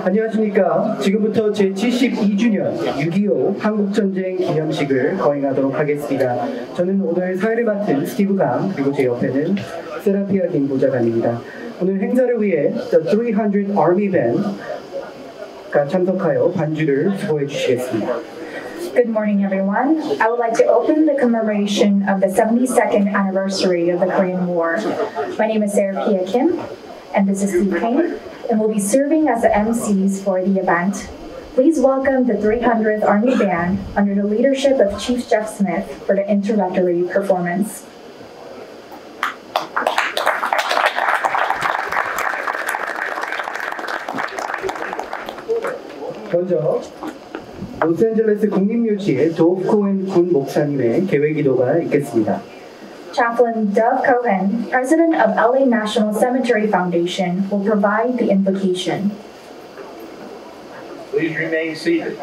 안녕하십니까. 지금부터 제72주년 6.25 한국전쟁 기념식을 거행하도록 하겠습니다. 저는 오늘 사회를 맡은 스티브 강, 그리고 제 옆에는 세라피아 김 보좌관입니다. 오늘 행사를 위해 The 300 Army Band가 참석하여 반주를 수고해 주시겠습니다. Good morning, everyone. I would like to open the commemoration of the 72nd anniversary of the Korean War. My name is Seراphia Kim, and this is Steve Kane, and we'll be serving as the MCs for the event. Please welcome the 300th Army Band under the leadership of Chief Jeff Smith for the introductory performance. 먼저 로스앤젤레스 국립묘지의 도브 코엔 군 목사님의 계획기도가 있겠습니다. Chaplain Dove Cohen, president of LA National Cemetery Foundation, will provide the invocation. Please remain seated.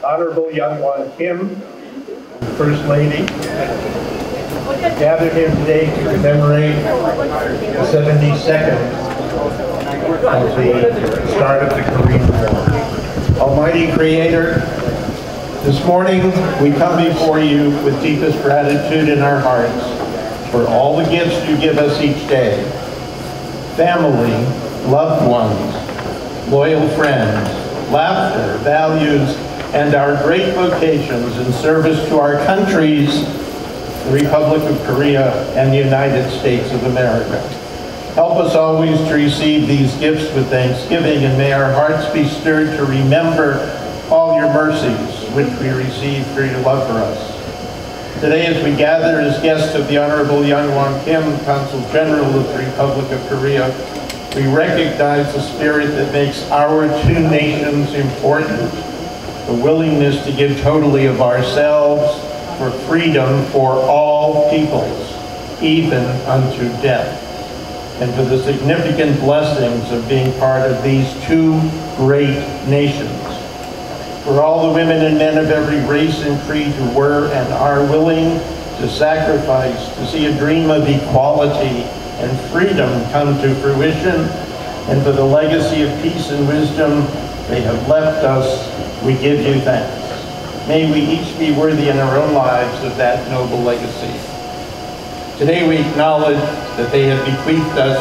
Honorable Youngwon Kim, First Lady, gathered here today to commemorate the 72nd of the start of the Korean War. Almighty Creator, this morning we come before you with deepest gratitude in our hearts for all the gifts you give us each day. Family, loved ones, loyal friends, laughter, values, and our great vocations in service to our countries, the Republic of Korea and the United States of America. Help us always to receive these gifts with thanksgiving, and may our hearts be stirred to remember all your mercies, which we receive through your love for us. Today, as we gather as guests of the Honorable Youngwon Kim, Consul General of the Republic of Korea, we recognize the spirit that makes our two nations important, the willingness to give totally of ourselves for freedom for all peoples, even unto death, and for the significant blessings of being part of these two great nations. For all the women and men of every race and creed who were and are willing to sacrifice to see a dream of equality and freedom come to fruition, and for the legacy of peace and wisdom they have left us, we give you thanks. May we each be worthy in our own lives of that noble legacy. Today we acknowledge that they have bequeathed us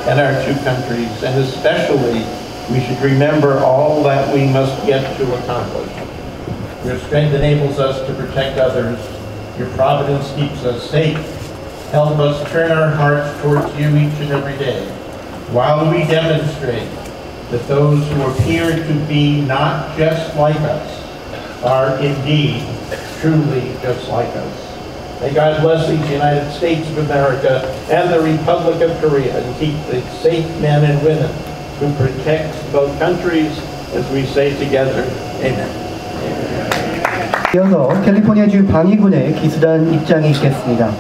and our two countries, and especially we should remember all that we must yet to accomplish. Your strength enables us to protect others. Your providence keeps us safe. Help us turn our hearts towards you each and every day, while we demonstrate that those who appear to be not just like us are indeed truly just like us. May God bless these United States of America and the Republic of Korea, and keep the safe men and women who protect both countries, as we say together, Amen. 이어서 캘리포니아주 방위군의 기수단 입장이 있겠습니다.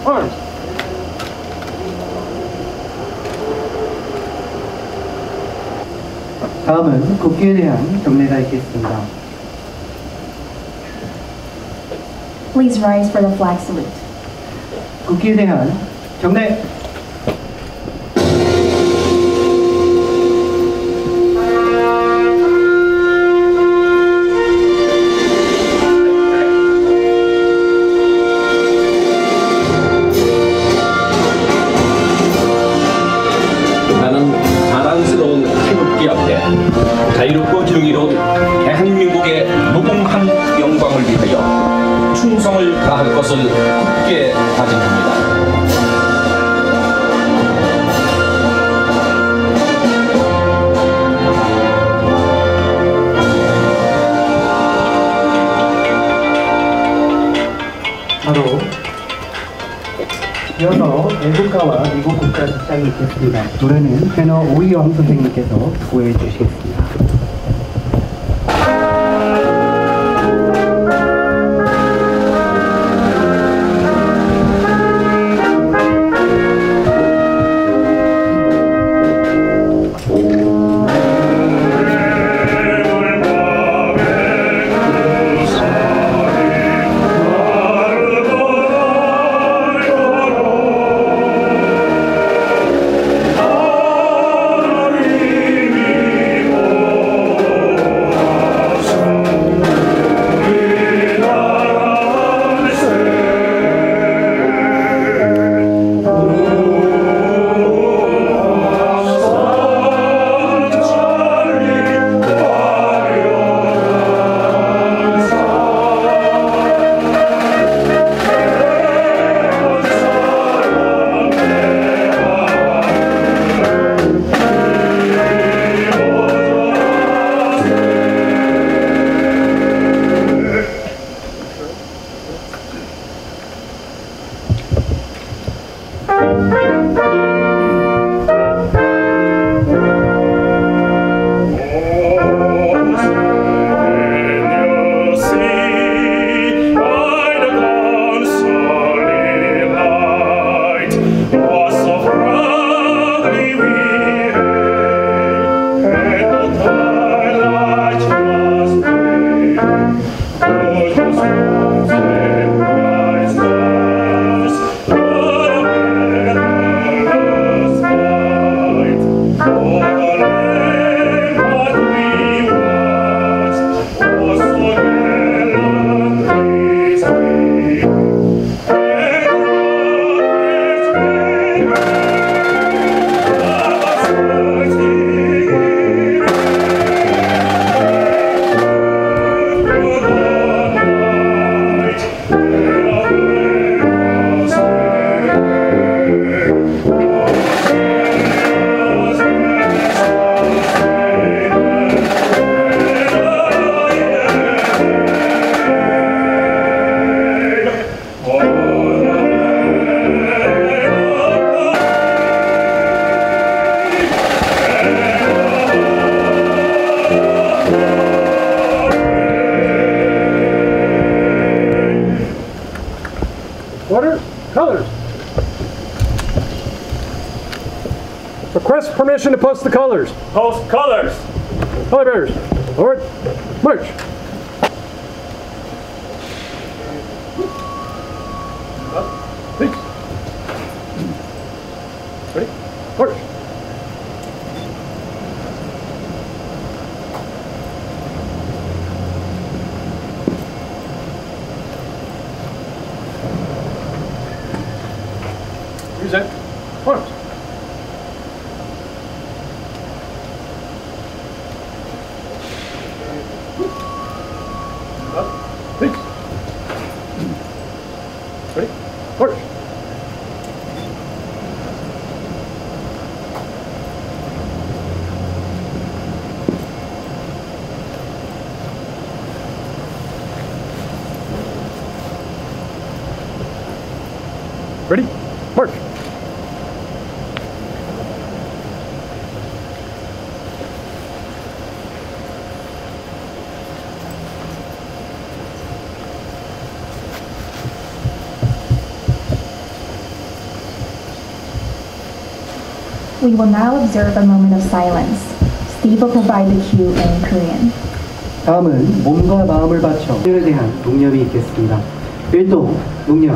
Arms. 다음은 국기에 대한 경례가 있겠습니다. Please rise for the flag salute. 국기에 대한 경례. 나는 자랑스러운 태극기 앞에 자유롭고 정의로운 대한민국의 무궁한 영광을 위하여 충성을 다할 것을 굳게 다짐합니다. 바로 이어서 애국가와 미국 국가 극장이 있겠습니다. 노래는 테너 오희영 선생님께서 보여해 주시겠습니다. Request permission to post the colors. Post colors. Color bearers, forward, march. Please. Ready? March. Present. March. Please. Ready? March. Ready? March. We will now observe a moment of silence. Steve will provide the cue in Korean. 다음은 몸과 마음을 바쳐 에 대한 농념이 있겠습니다. 1도 농념.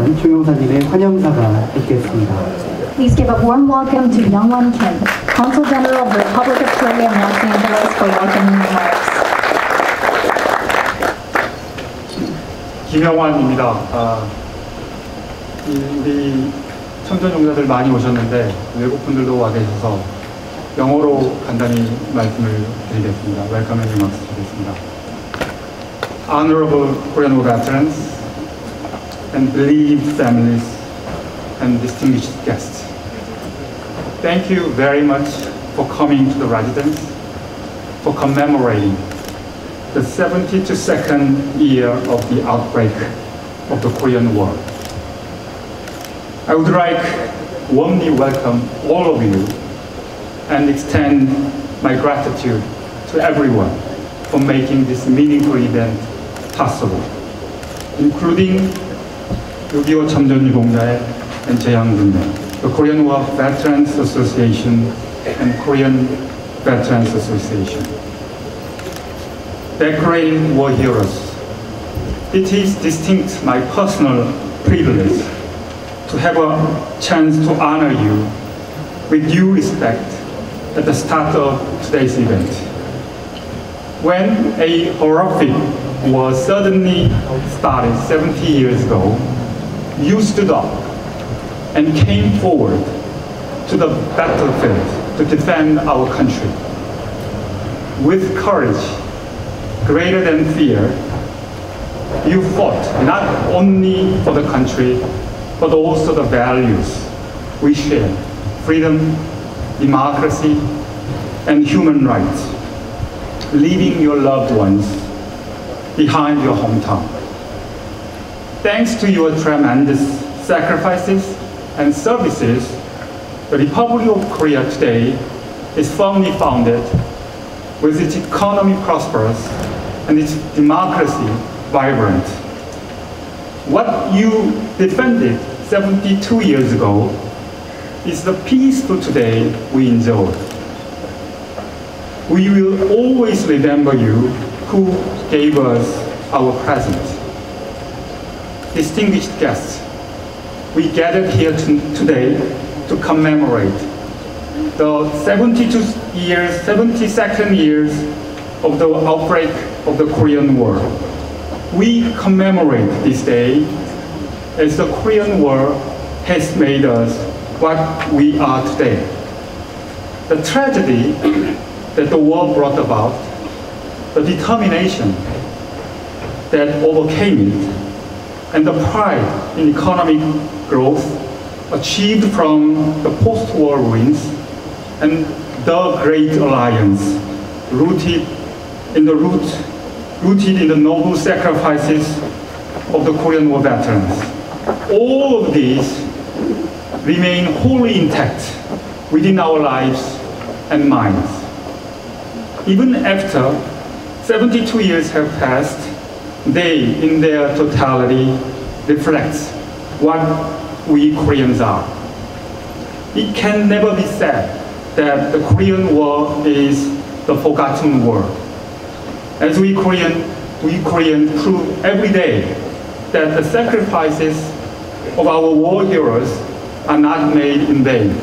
김영환 총영사님의 환영사가 있겠습니다. Please give a warm welcome to Youngwon Kim, Consul General of the Republic of Korea in Los Angeles for welcoming remarks. 김영환입니다. 우리 청전용사들 많이 오셨는데 외국분들도 와 계셔서 영어로 간단히 말씀을 드리겠습니다. Welcome and remarks 드리겠습니다. Honorable Korean War veterans and bereaved families and distinguished guests, thank you very much for coming to the residence for commemorating the 72nd year of the outbreak of the Korean War. I would like warmly welcome all of you and extend my gratitude to everyone for making this meaningful event possible, including 6.25 참전유공자의 재향군대, the Korean War Veterans Association and Korean Veterans Association. Decorated war heroes, it is distinct my personal privilege to have a chance to honor you with due respect at the start of today's event. When a horrific war suddenly started 70 years ago, you stood up and came forward to the battlefield to defend our country. With courage greater than fear, you fought not only for the country, but also the values we share: freedom, democracy, and human rights, leaving your loved ones behind your hometown. Thanks to your tremendous sacrifices and services, the Republic of Korea today is firmly founded, with its economy prosperous and its democracy vibrant. What you defended 72 years ago is the peaceful today we enjoy. We will always remember you who gave us our present. Distinguished guests, we gathered here today to commemorate the 72nd years of the outbreak of the Korean War. We commemorate this day as the Korean War has made us what we are today. The tragedy that the war brought about, the determination that overcame it, and the pride in economic growth achieved from the post-war ruins, and the great alliance rooted in the noble sacrifices of the Korean War veterans. All of these remain wholly intact within our lives and minds. Even after 72 years have passed, they, in their totality, reflect what we Koreans are. It can never be said that the Korean War is the forgotten war. As we Koreans prove every day that the sacrifices of our war heroes are not made in vain.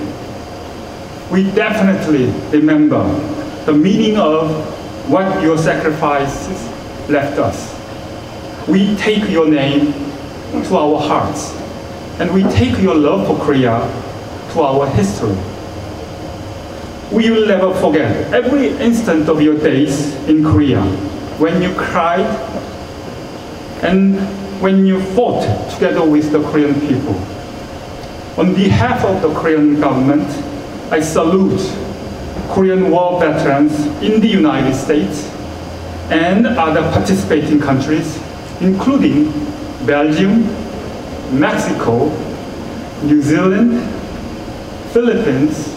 We definitely remember the meaning of what your sacrifices left us. We take your name to our hearts, and we take your love for Korea to our history. We will never forget every instant of your days in Korea, when you cried and when you fought together with the Korean people. On behalf of the Korean government, I salute Korean War veterans in the United States and other participating countries, including Belgium, Mexico, New Zealand, Philippines,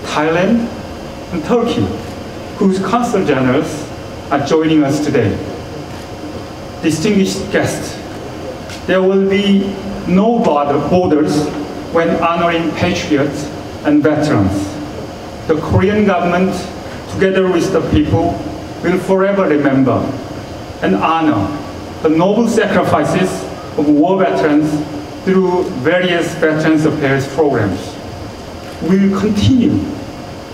Thailand, and Turkey, whose consul generals are joining us today. Distinguished guests, there will be no borders when honoring patriots and veterans. The Korean government, together with the people, will forever remember and honor the noble sacrifices of war veterans through various Veterans Affairs programs. We will continue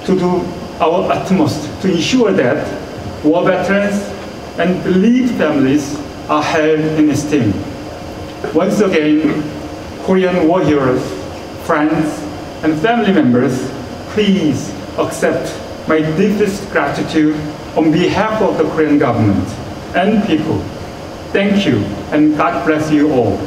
to do our utmost to ensure that war veterans and bereaved families are held in esteem. Once again, Korean war heroes, friends, and family members, please accept my deepest gratitude on behalf of the Korean government and people. Thank you, and God bless you all.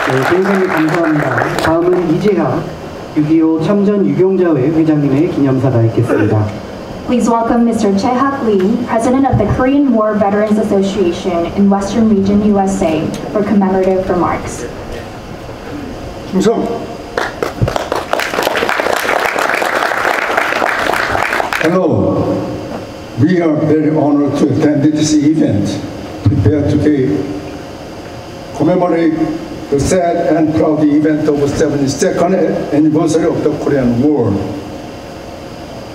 네, 굉장히 감사합니다. 다음은 이재하 6.25 참전 유경자회 회장님의 기념사가 있겠습니다. Please welcome Mr. Chae-hak Lee, President of the Korean War Veterans Association in Western Region, USA, for commemorative remarks. 충성! Hello. We are very honored to attend this event prepared today, commemorate the sad and proud event of the 72nd anniversary of the Korean War.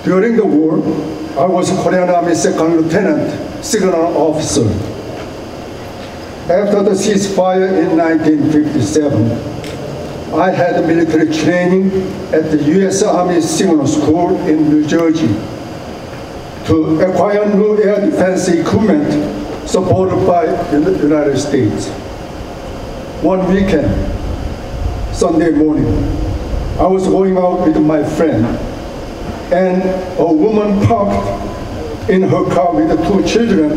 During the war, I was Korean Army Second Lieutenant, Signal Officer. After the ceasefire in 1957, I had military training at the U.S. Army Signal School in New Jersey to acquire new air defense equipment supported by the United States. One weekend, Sunday morning, I was going out with my friend, and a woman parked in her car with two children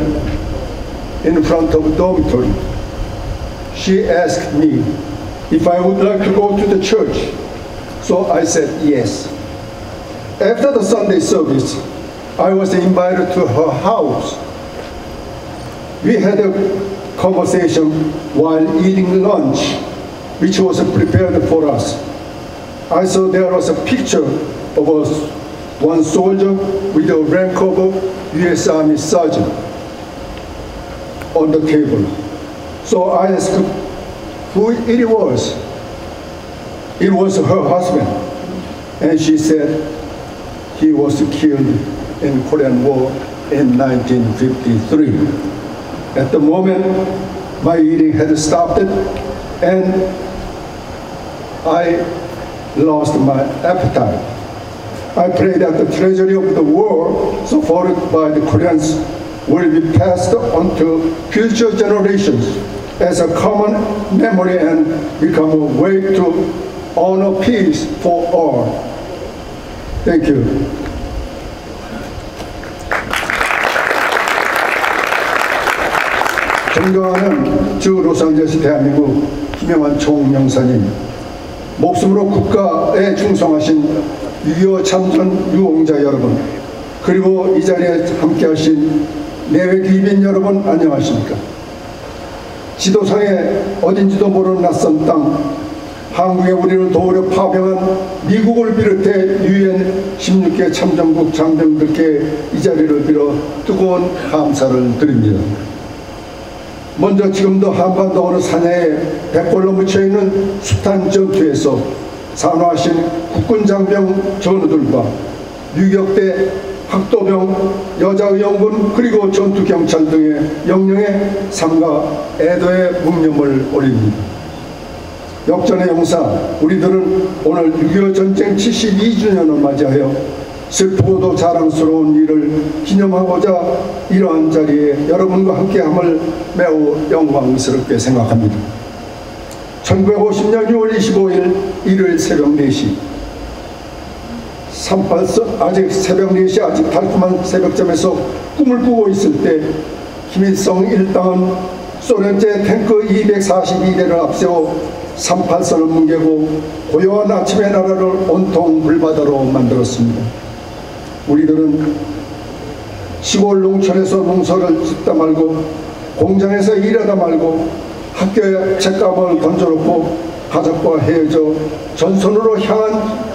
in front of the dormitory. She asked me if I would like to go to the church, so I said yes. After the Sunday service, I was invited to her house. We had a conversation while eating lunch, which was prepared for us. I saw there was a picture of us, one soldier with the rank of a U.S. Army Sergeant on the table. So I asked who it was. It was her husband, and she said he was killed in Korean War in 1953. At the moment, my eating had stopped and I lost my appetite. I pray that the treasury of the war supported by the Koreans will be passed on to future generations as a common memory and become a way to honor peace for all. Thank you. 존경하는 주 로스앤젤레스 대한민국 김영환 총영사님, 목숨으로 국가에 충성하신 6.25 참전 유공자 여러분, 그리고 이 자리에 함께하신 내외 귀빈 여러분, 안녕하십니까? 지도상에 어딘지도 모르는 낯선 땅, 한국에 우리를 도우려 파병한 미국을 비롯해 UN 16개 참전국 장병들께 이 자리를 빌어 뜨거운 감사를 드립니다. 먼저 지금도 한반도 어느 산야에 백골로 묻혀있는 숱한 전투에서 산화하신 국군 장병 전우들과 유격대, 학도병, 여자의용군 그리고 전투경찰 등의 영령의 삶과 애도의 묵념을 올립니다. 역전의 용사, 우리들은 오늘 6.25 전쟁 72주년을 맞이하여 슬프고도 자랑스러운 일을 기념하고자 이러한 자리에 여러분과 함께함을 매우 영광스럽게 생각합니다. 1950년 6월 25일 일요일 새벽 4시 38선 아직 새벽 4시 아직 달콤한 새벽잠에서 꿈을 꾸고 있을 때 김일성 일당은 소련제 탱크 242대를 앞세워 38선을 뭉개고 고요한 아침의 나라를 온통 불바다로 만들었습니다. 우리들은 시골 농촌에서 농사를 짓다 말고 공장에서 일하다 말고 학교에 책가방을 던져놓고 가족과 헤어져 전선으로 향한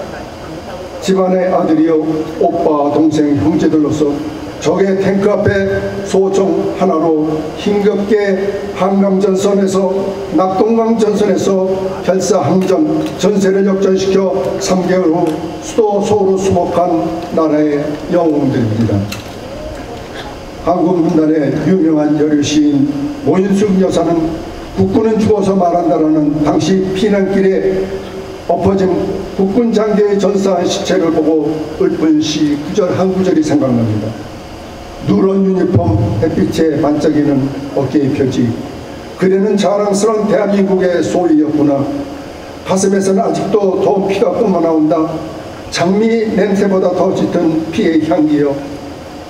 집안의 아들이여 오빠, 동생, 형제들로서 적의 탱크 앞에 소총 하나로 힘겹게 한강전선에서 낙동강전선에서 결사항전 전세를 역전시켜 3개월 후 수도 서울로 수복한 나라의 영웅들입니다. 한국문단의 유명한 여류시인 오인숙 여사는 국군은 죽어서 말한다라는 당시 피난길에 엎어진 국군 장교의 전사한 시체를 보고 읊은 시 구절 한 구절이 생각납니다. 누런 유니폼, 햇빛에 반짝이는 어깨의 표지, 그대는 자랑스러운 대한민국의 소위였구나. 가슴에서는 아직도 더운 피가 뿜어나온다. 장미 냄새보다 더 짙은 피의 향기여.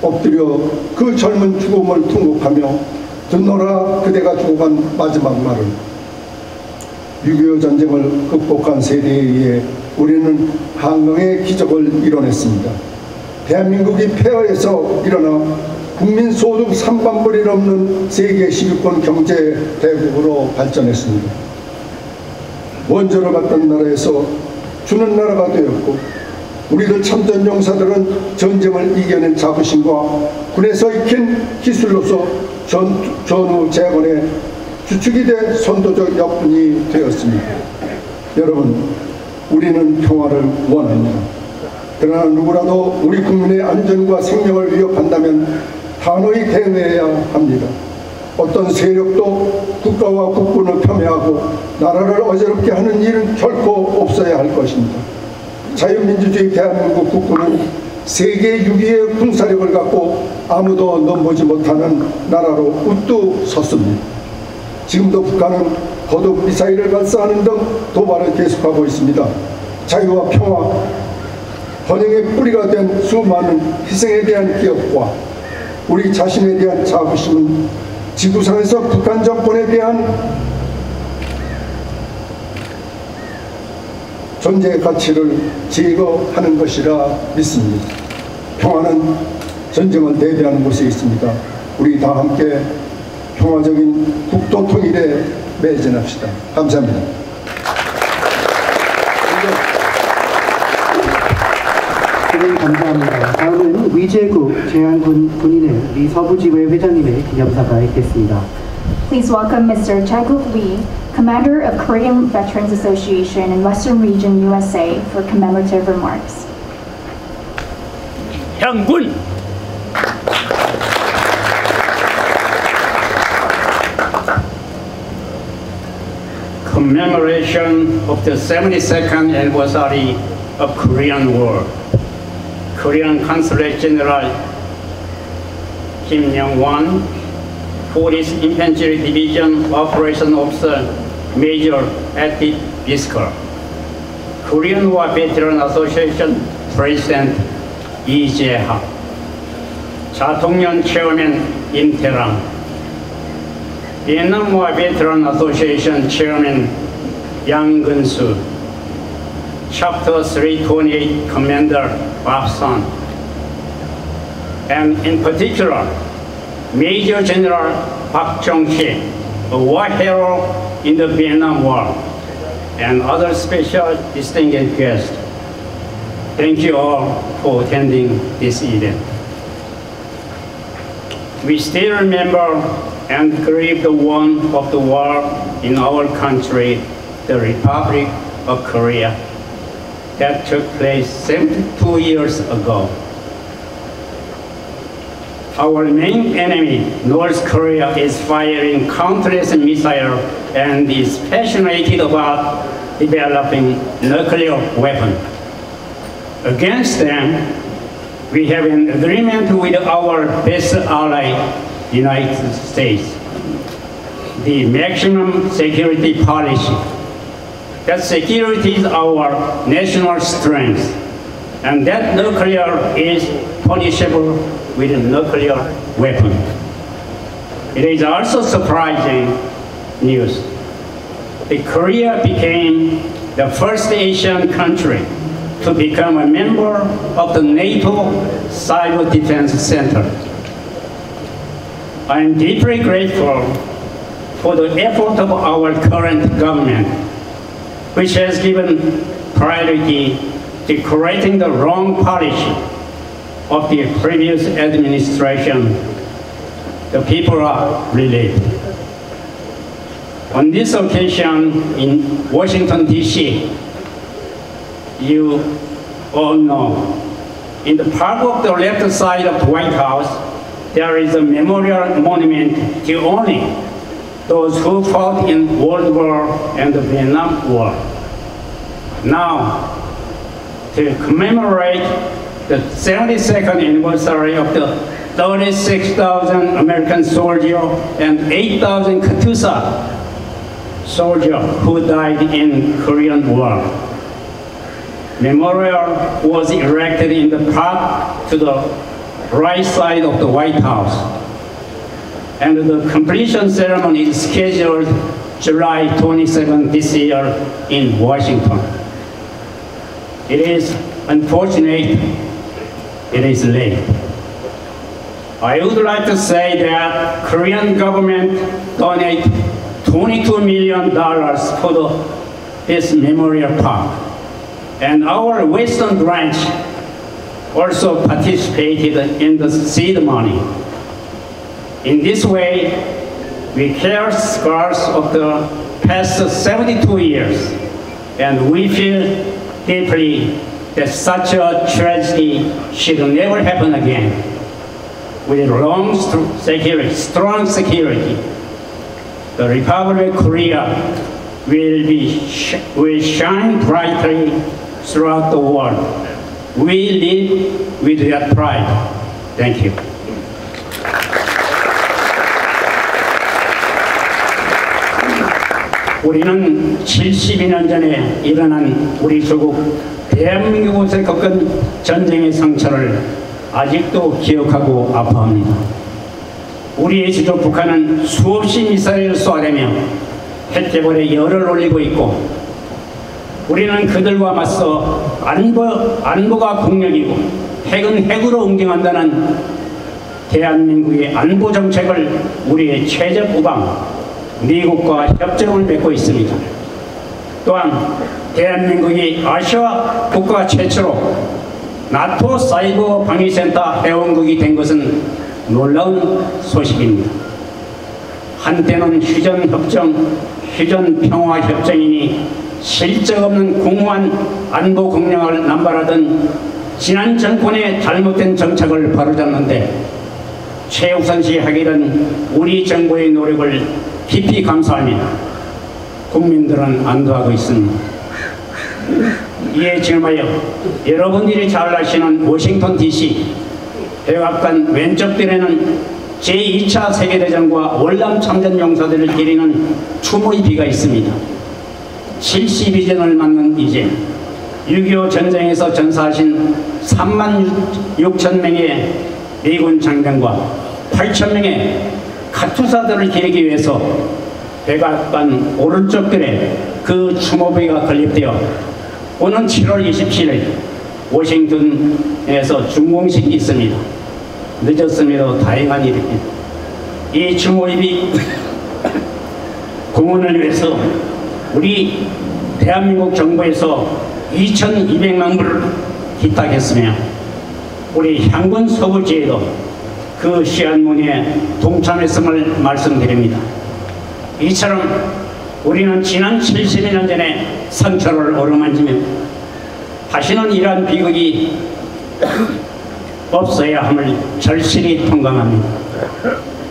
엎드려 그 젊은 죽음을 통곡하며 듣노라 그대가 죽어간 마지막 말을. 6.25 전쟁을 극복한 세대에 의해 우리는 한강의 기적을 이뤄냈습니다. 대한민국이 폐허에서 일어나 국민소득 3반불이 넘는 세계 10위권 경제 대국으로 발전했습니다. 원조를 받던 나라에서 주는 나라가 되었고, 우리들 참전 용사들은 전쟁을 이겨낸 자부심과 군에서 익힌 기술로서 전후 재건의 주축이 된 선도적 역군이 되었습니다. 여러분, 우리는 평화를 원합니다. 그러나 누구라도 우리 국민의 안전과 생명을 위협한다면 단호히 대응해야 합니다. 어떤 세력도 국가와 국군을 폄훼하고 나라를 어지럽게 하는 일은 결코 없어야 할 것입니다. 자유민주주의 대한민국 국군은 세계 6위의 군사력을 갖고 아무도 넘보지 못하는 나라로 우뚝 섰습니다. 지금도 북한은 거듭 미사일을 발사하는 등 도발을 계속하고 있습니다. 자유와 평화, 번영의 뿌리가 된 수많은 희생에 대한 기억과 우리 자신에 대한 자부심은 지구상에서 북한 정권에 대한 존재의 가치를 제거하는 것이라 믿습니다. 평화는 전쟁을 대비하는 곳에 있습니다. 우리 다 함께 평화적인 국도 통일에 매진합시다. 감사합니다. 네, 감사합니다. 다음은 위제국 제한군인회 미서부지회 회장님의 기념사가 있겠습니다. Please welcome Mr. Jae-guk Lee, Commander of Korean Veterans Association in Western Region, USA, for commemorative remarks. 형군! Commemoration of the 72nd anniversary of Korean War. Korean Consulate General Kim Young-won, 40th Infantry Division Operation Officer Major Edith Bisker, Korean War Veteran Association President Lee Jae-ha, 자통련 Chairman Im Tae-ram, Vietnam War Veteran Association Chairman Yang Gun-soo, Chapter 328 Commander Bob Sun, and in particular, Major General Park Chung-hee, a war hero in the Vietnam War, and other special distinguished guests. Thank you all for attending this event. We still remember and grieve the wound of the war in our country, the Republic of Korea, that took place 72 years ago. Our main enemy, North Korea, is firing countless missiles and is passionate about developing nuclear weapons. Against them, we have an agreement with our best ally, United States. The maximum security policy. That security is our national strength, and that nuclear is punishable with a nuclear weapon. It is also surprising news. Korea became the first Asian country to become a member of the NATO Cyber Defense Center. I am deeply grateful for the effort of our current government, which has given priority to correcting the wrong policy of the previous administration. The people are relieved. On this occasion in Washington, D.C., you all know, in the park of the left side of the White House, there is a memorial monument to only those who fought in World War and the Vietnam War. Now, to commemorate the 72nd anniversary of the 36,000 American soldiers and 8,000 Katyusha soldiers who died in Korean War. Memorial was erected in the park to the right side of the White House, and the completion ceremony is scheduled July 27 this year in Washington. It is unfortunate it is late. I would like to say that Korean government donated $22 million for this memorial park. And our Western branch also participated in the seed money. In this way, we carry scars of the past 72 years, and we feel deeply that such a tragedy should never happen again. With strong security, the Republic of Korea will shine brightly throughout the world. We live with that pride. Thank you. 우리는 72년 전에 일어난 우리 조국 대한민국에서 겪은 전쟁의 상처를 아직도 기억하고 아파합니다. 우리의 지도 북한은 수없이 미사일을 쏘아대며 핵개발에 열을 올리고 있고, 우리는 그들과 맞서 안보가 국력이고 핵은 핵으로 응징한다는 대한민국의 안보 정책을 우리의 최적우방 미국과 협정을 맺고 있습니다. 또한 대한민국이 아시아 국가 최초로 나토 사이버 방위센터 회원국이 된 것은 놀라운 소식입니다. 한때는 휴전 평화협정이니 실적 없는 공허한 안보 공약을 남발하던 지난 정권의 잘못된 정책을 바로잡는데 최우선시 하기는 우리 정부의 노력을 깊이 감사하며 국민들은 안도하고 있습니다. 이에 증하여 여러분들이 잘 아시는 워싱턴 DC 백악관 왼쪽들에는 제2차 세계대전과 월남 참전 용사들을 기리는 추모의 비가 있습니다. 72전을 맞는 이제 6.25 전쟁에서 전사하신 3만 6천 명의 미군 장병과 8천 명의 카투사들을 기리기 위해서 백악관 오른쪽들에 그 추모비가 건립되어 오는 7월 27일 워싱턴에서 준공식이 있습니다. 늦었음에도 다행한 일입니다. 이 추모입이 공헌을 위해서 우리 대한민국 정부에서 2,200만 불을 기탁했으며 우리 향군 서부지에도 그 시안문에 동참했음을 말씀드립니다. 이처럼 우리는 지난 72년 전에 상처를 어루만지며 다시는 이러한 비극이 없어야 함을 절실히 통감합니다.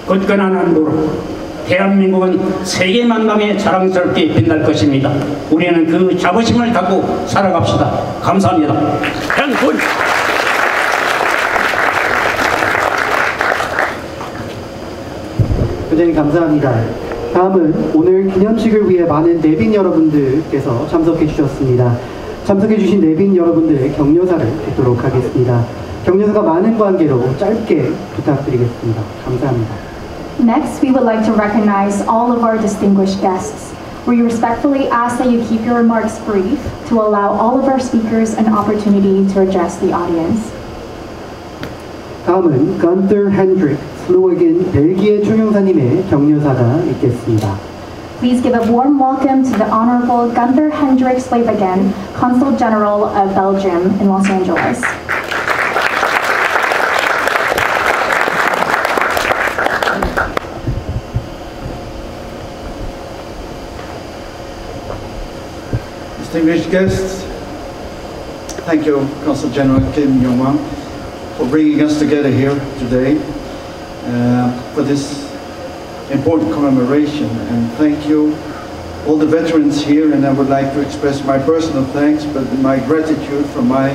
굳건한 안보로 대한민국은 세계 만방에 자랑스럽게 빛날 것입니다. 우리는 그 자부심을 갖고 살아갑시다. 감사합니다. 한군! 굉장히 감사합니다. 다음은 오늘 기념식을 위해 많은 내빈 여러분들께서 참석해 주셨습니다. 참석해 주신 내빈 여러분들의 격려사를 듣도록 하겠습니다. 격려사가 많은 관계로 짧게 부탁드리겠습니다. 감사합니다. Next, we would like to recognize all of our distinguished guests. We respectfully ask that you keep your remarks brief to allow all of our speakers an opportunity to address the audience. 다음은 건터 핸드릭 슬로우겐 벨기에 총영사님의 격려사가 있겠습니다. Please give a warm welcome to the Honorable Gunther Hendricks Levagen, Consul General of Belgium in Los Angeles. Distinguished guests, thank you, Consul General Kim Yong-won, for bringing us together here today. for this important commemoration, and thank you all the veterans here, and I would like to express my personal thanks, but my gratitude from my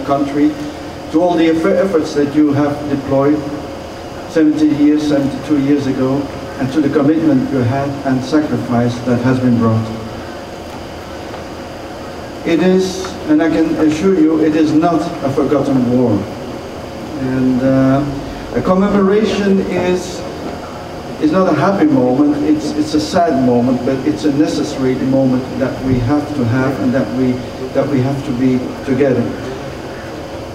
country to all the efforts that you have deployed 72 years ago, and to the commitment you had and sacrifice that has been brought. It is, and I can assure you, it is not a forgotten war. And a commemoration is not a happy moment, it's a sad moment, but it's a necessary moment that we have to have and that we have to be together.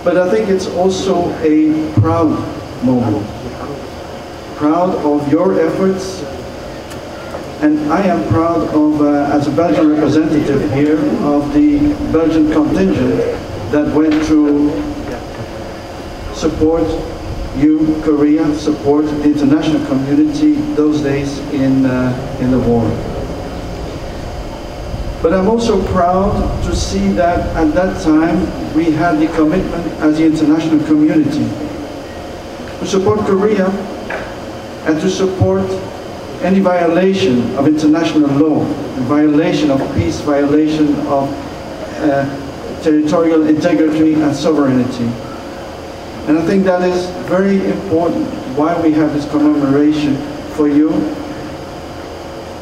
But I think it's also a proud moment. Proud of your efforts, and I am proud of, as a Belgian representative here, of the Belgian contingent that went to support you, Korea, support the international community those days in the war. But I'm also proud to see that at that time we had the commitment as the international community to support Korea and to support any violation of international law, violation of peace, violation of territorial integrity and sovereignty. And I think that is very important why we have this commemoration for you,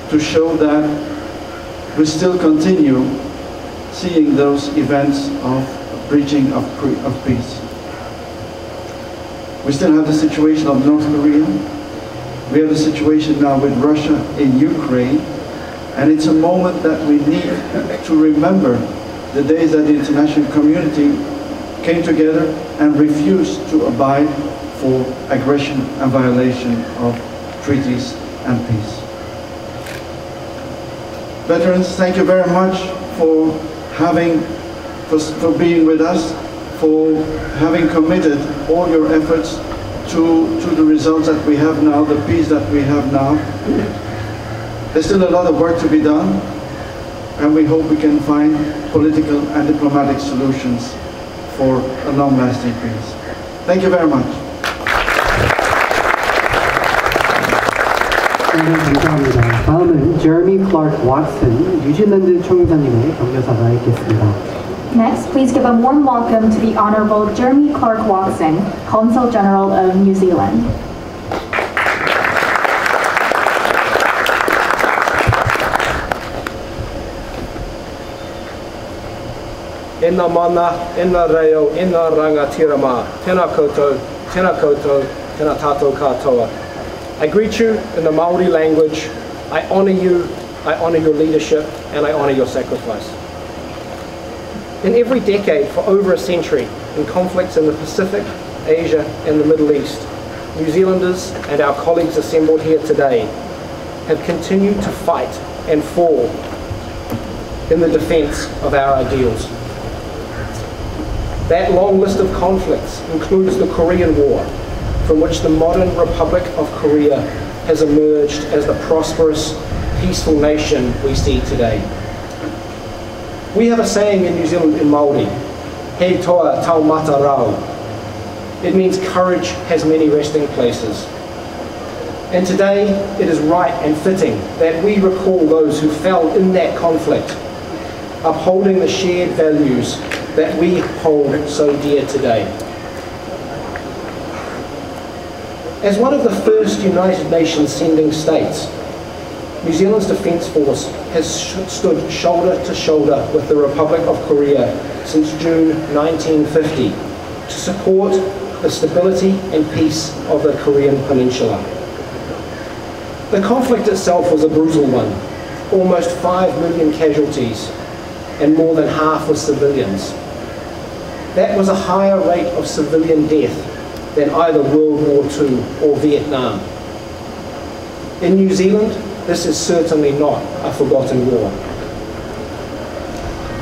to show that we still continue seeing those events of breaching of peace. We still have the situation of North Korea. We have the situation now with Russia in Ukraine. And it's a moment that we need to remember the days that the international community came together and refused to abide for aggression and violation of treaties and peace. Veterans, thank you very much for being with us, for having committed all your efforts to the results that we have now, the peace that we have now. There's still a lot of work to be done, and we hope we can find political and diplomatic solutions for a long-lasting peace. Thank you very much. 감사합니다. 다음은 제레미 클라크 왓슨, 뉴질랜드 총회장님의 격려사가 있겠습니다. Next, please give a warm welcome to the Honorable Jeremy Clark Watson, Consul General of New Zealand. Ena mana, ena reo, ena rangatirama, tēnā koutou, tēnā tātou katoa. I greet you in the Māori language. I honor you, I honor your leadership, and I honor your sacrifice. In every decade for over a century, in conflicts in the Pacific, Asia, and the Middle East, New Zealanders and our colleagues assembled here today have continued to fight and fall in the defense of our ideals. That long list of conflicts includes the Korean War, from which the modern Republic of Korea has emerged as the prosperous, peaceful nation we see today. We have a saying in New Zealand in Māori, he toa tau mata rau. It means courage has many resting places. And today it is right and fitting that we recall those who fell in that conflict, upholding the shared values that we hold so dear today. As one of the first United Nations sending states, New Zealand's Defence Force has stood shoulder to shoulder with the Republic of Korea since June 1950 to support the stability and peace of the Korean Peninsula. The conflict itself was a brutal one, almost 5 million casualties and more than half were civilians. That was a higher rate of civilian death than either World War II or Vietnam. In New Zealand, this is certainly not a forgotten war.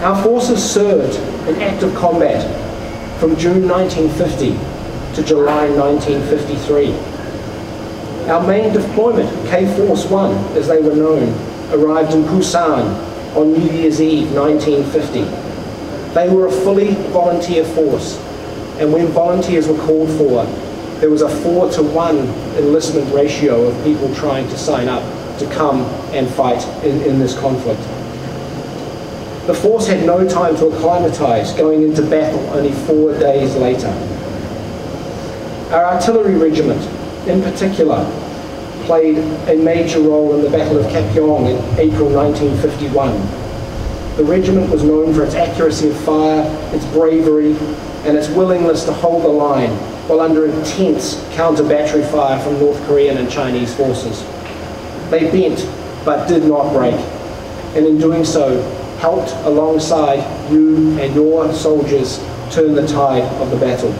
Our forces served in active combat from June 1950 to July 1953. Our main deployment, K-Force 1, as they were known, arrived in Busan on New Year's Eve 1950. They were a fully volunteer force, and when volunteers were called for, there was a 4-to-1 enlistment ratio of people trying to sign up to come and fight in this conflict. The force had no time to acclimatize, going into battle only 4 days later. Our artillery regiment, in particular, played a major role in the Battle of Kapyong in April 1951. The regiment was known for its accuracy of fire, its bravery, and its willingness to hold the line while under intense counter-battery fire from North Korean and Chinese forces. They bent, but did not break, and in doing so, helped alongside you and your soldiers turn the tide of the battle.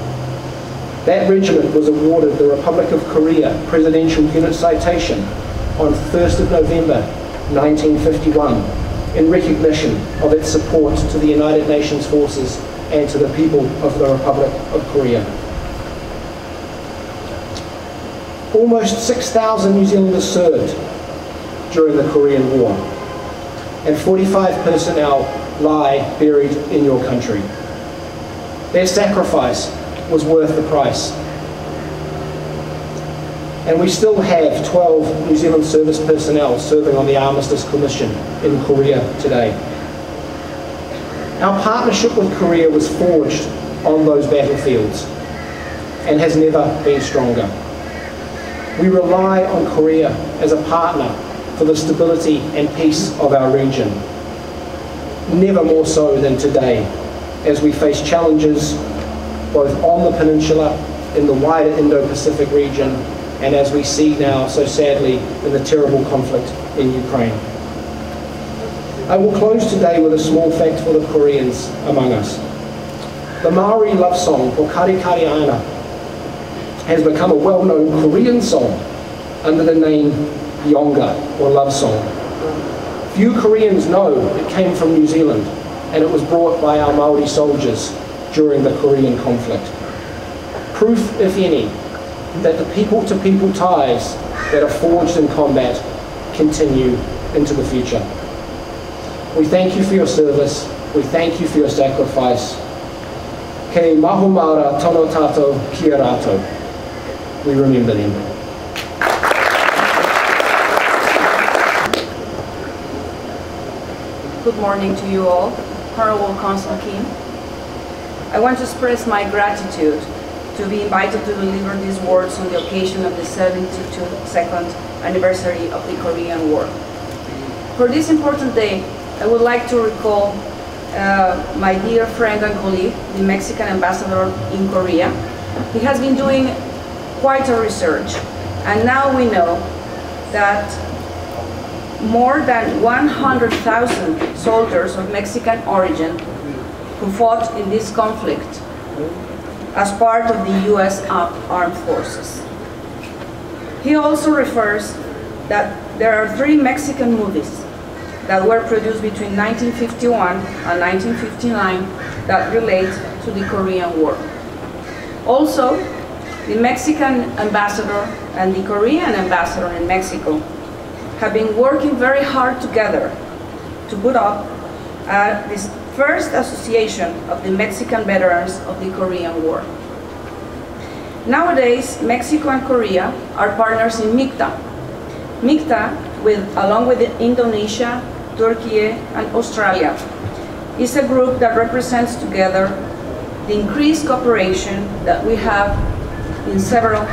That regiment was awarded the Republic of Korea Presidential Unit Citation on 1st of November 1951 in recognition of its support to the United Nations forces and to the people of the Republic of Korea. Almost 6,000 New Zealanders served during the Korean War, and 45 personnel lie buried in your country. Their sacrifice was worth the price. And we still have 12 New Zealand service personnel serving on the Armistice Commission in Korea today. Our partnership with Korea was forged on those battlefields and has never been stronger. We rely on Korea as a partner for the stability and peace of our region. Never more so than today, as we face challenges both on the peninsula, in the wider Indo-Pacific region, and as we see now so sadly in the terrible conflict in Ukraine. I will close today with a small fact for the Koreans among us. The Maori love song, Pokari Kari Ana, has become a well-known Korean song under the name Yonga, or love song. Few Koreans know it came from New Zealand, and it was brought by our Maori soldiers during the Korean conflict. Proof, if any, that the people-to-people ties that are forged in combat continue into the future. We thank you for your service. We thank you for your sacrifice. Kei mahumara tono tato kia rato. We remember them. Good morning to you all. Honorable Consul Kim. I want to express my gratitude to be invited to deliver these words on the occasion of the 72nd anniversary of the Korean War. For this important day, I would like to recall my dear friend and colleague, the Mexican ambassador in Korea. He has been doing quite a research, and now we know that more than 100,000 soldiers of Mexican origin who fought in this conflict as part of the U.S. armed forces. He also refers that there are 3 Mexican movies that were produced between 1951 and 1959 that relate to the Korean War. Also, the Mexican ambassador and the Korean ambassador in Mexico have been working very hard together to put up this first association of the Mexican veterans of the Korean War. Nowadays, Mexico and Korea are partners in MICTA. MICTA, along with Indonesia, Turkey, and Australia, is a group that represents together the increased cooperation that we have in several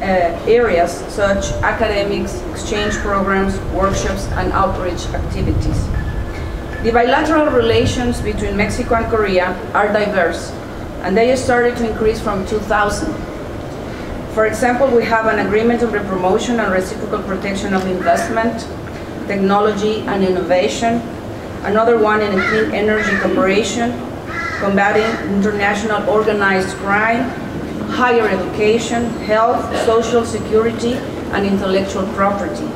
areas such academics, exchange programs, workshops, and outreach activities. The bilateral relations between Mexico and Korea are diverse, and they started to increase from 2000. For example, we have an agreement on the promotion and reciprocal protection of investment, technology and innovation, another one in clean energy cooperation, combating international organized crime, higher education, health, social security, and intellectual property.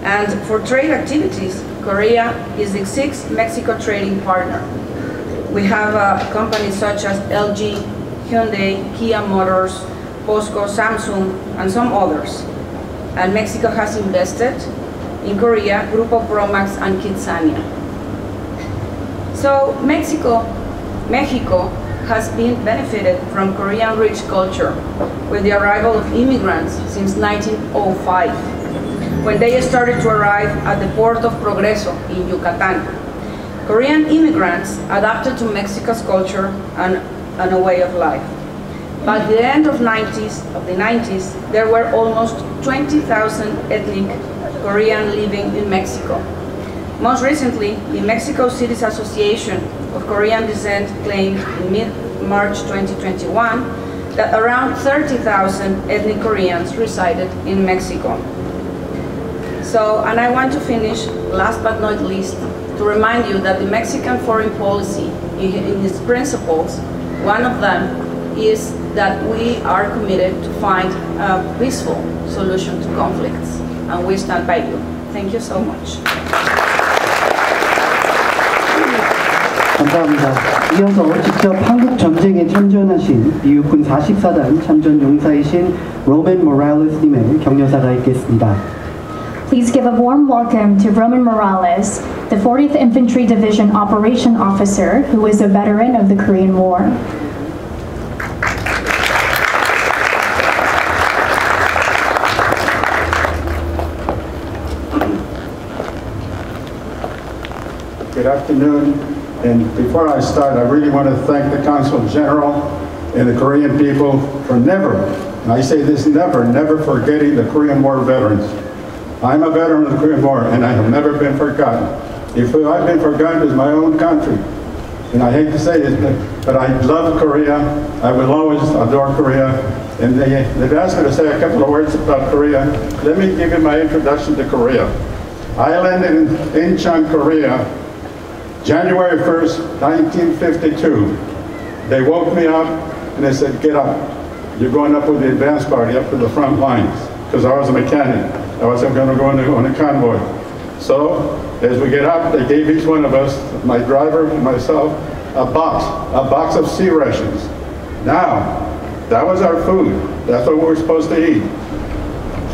And for trade activities, Korea is the 6th Mexico trading partner. We have companies such as LG, Hyundai, Kia Motors, POSCO, Samsung, and some others. And Mexico has invested in Korea, Grupo Promax, and Kitsania. So Mexico has been benefited from Korean rich culture with the arrival of immigrants since 1905, when they started to arrive at the port of Progreso in Yucatan. Korean immigrants adapted to Mexico's culture and a way of life. By the end of the 90s, there were almost 20,000 ethnic Korean living in Mexico. Most recently, the Mexico Cities Association of Korean Descent claimed in mid-March 2021 that around 30,000 ethnic Koreans resided in Mexico. So, and I want to finish, last but not least, to remind you that the Mexican foreign policy, in its principles, one of them is that we are committed to find a peaceful solution to conflicts, and we stand by you. Thank you so much. 감사합니다. 이어서 직접 한국전쟁에 참전하신 미국군 44단 참전 용사이신 로맨 모랄레스님의 격려사가 있겠습니다. Please give a warm welcome to Roman Morales, the 40th Infantry Division Operation Officer, who is a veteran of the Korean War. Good afternoon, and before I start, I really want to thank the Consul General and the Korean people for never, and I say this never forgetting the Korean War veterans. I'm a veteran of the Korean War, and I have never been forgotten. If I've been forgotten, it's my own country. And I hate to say it, but I love Korea. I will always adore Korea. And they've asked me to say a couple of words about Korea. Let me give you my introduction to Korea. I landed in Incheon, Korea, January 1st, 1952. They woke me up and they said, get up. You're going up with the advance party up to the front lines, because I was a mechanic. I wasn't going to go on a convoy. So, as we get up, they gave each one of us, my driver and myself, a box of sea rations. Now, that was our food. That's what we were supposed to eat.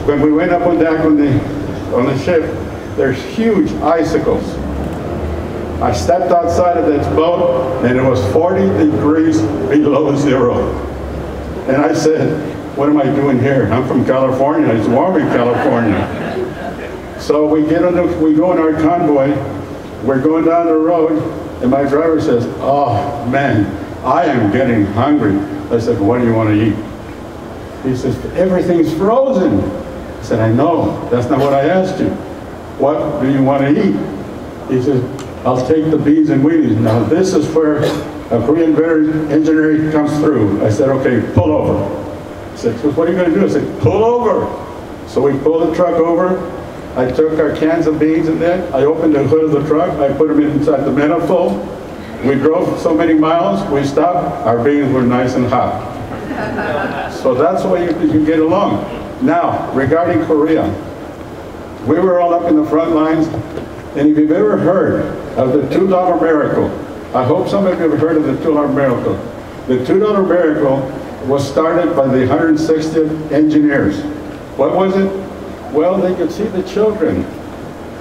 When we went up on deck on the ship, there's huge icicles. I stepped outside of this boat, and it was 40 degrees below zero. And I said, what am I doing here? I'm from California. It's warm in California. So we go in our convoy. We're going down the road, and my driver says, oh man, I am getting hungry. I said, what do you want to eat? He says, everything's frozen. I said, I know. That's not what I asked you. What do you want to eat? He says, I'll take the beans and wheaties. Now this is where a Korean veteran engineer comes through. I said, okay, pull over. He said, so what are you going to do? I said, pull over. So we pulled the truck over. I took our cans of beans and then I opened the hood of the truck. I put them inside the manifold. We drove so many miles, we stopped. Our beans were nice and hot. So that's the way you get along. Now, regarding Korea, we were all up in the front lines. And if you've ever heard of the $2 miracle, I hope some of you have heard of the $2 miracle. The $2 miracle was started by the 160th engineers. What was it? Well, they could see the children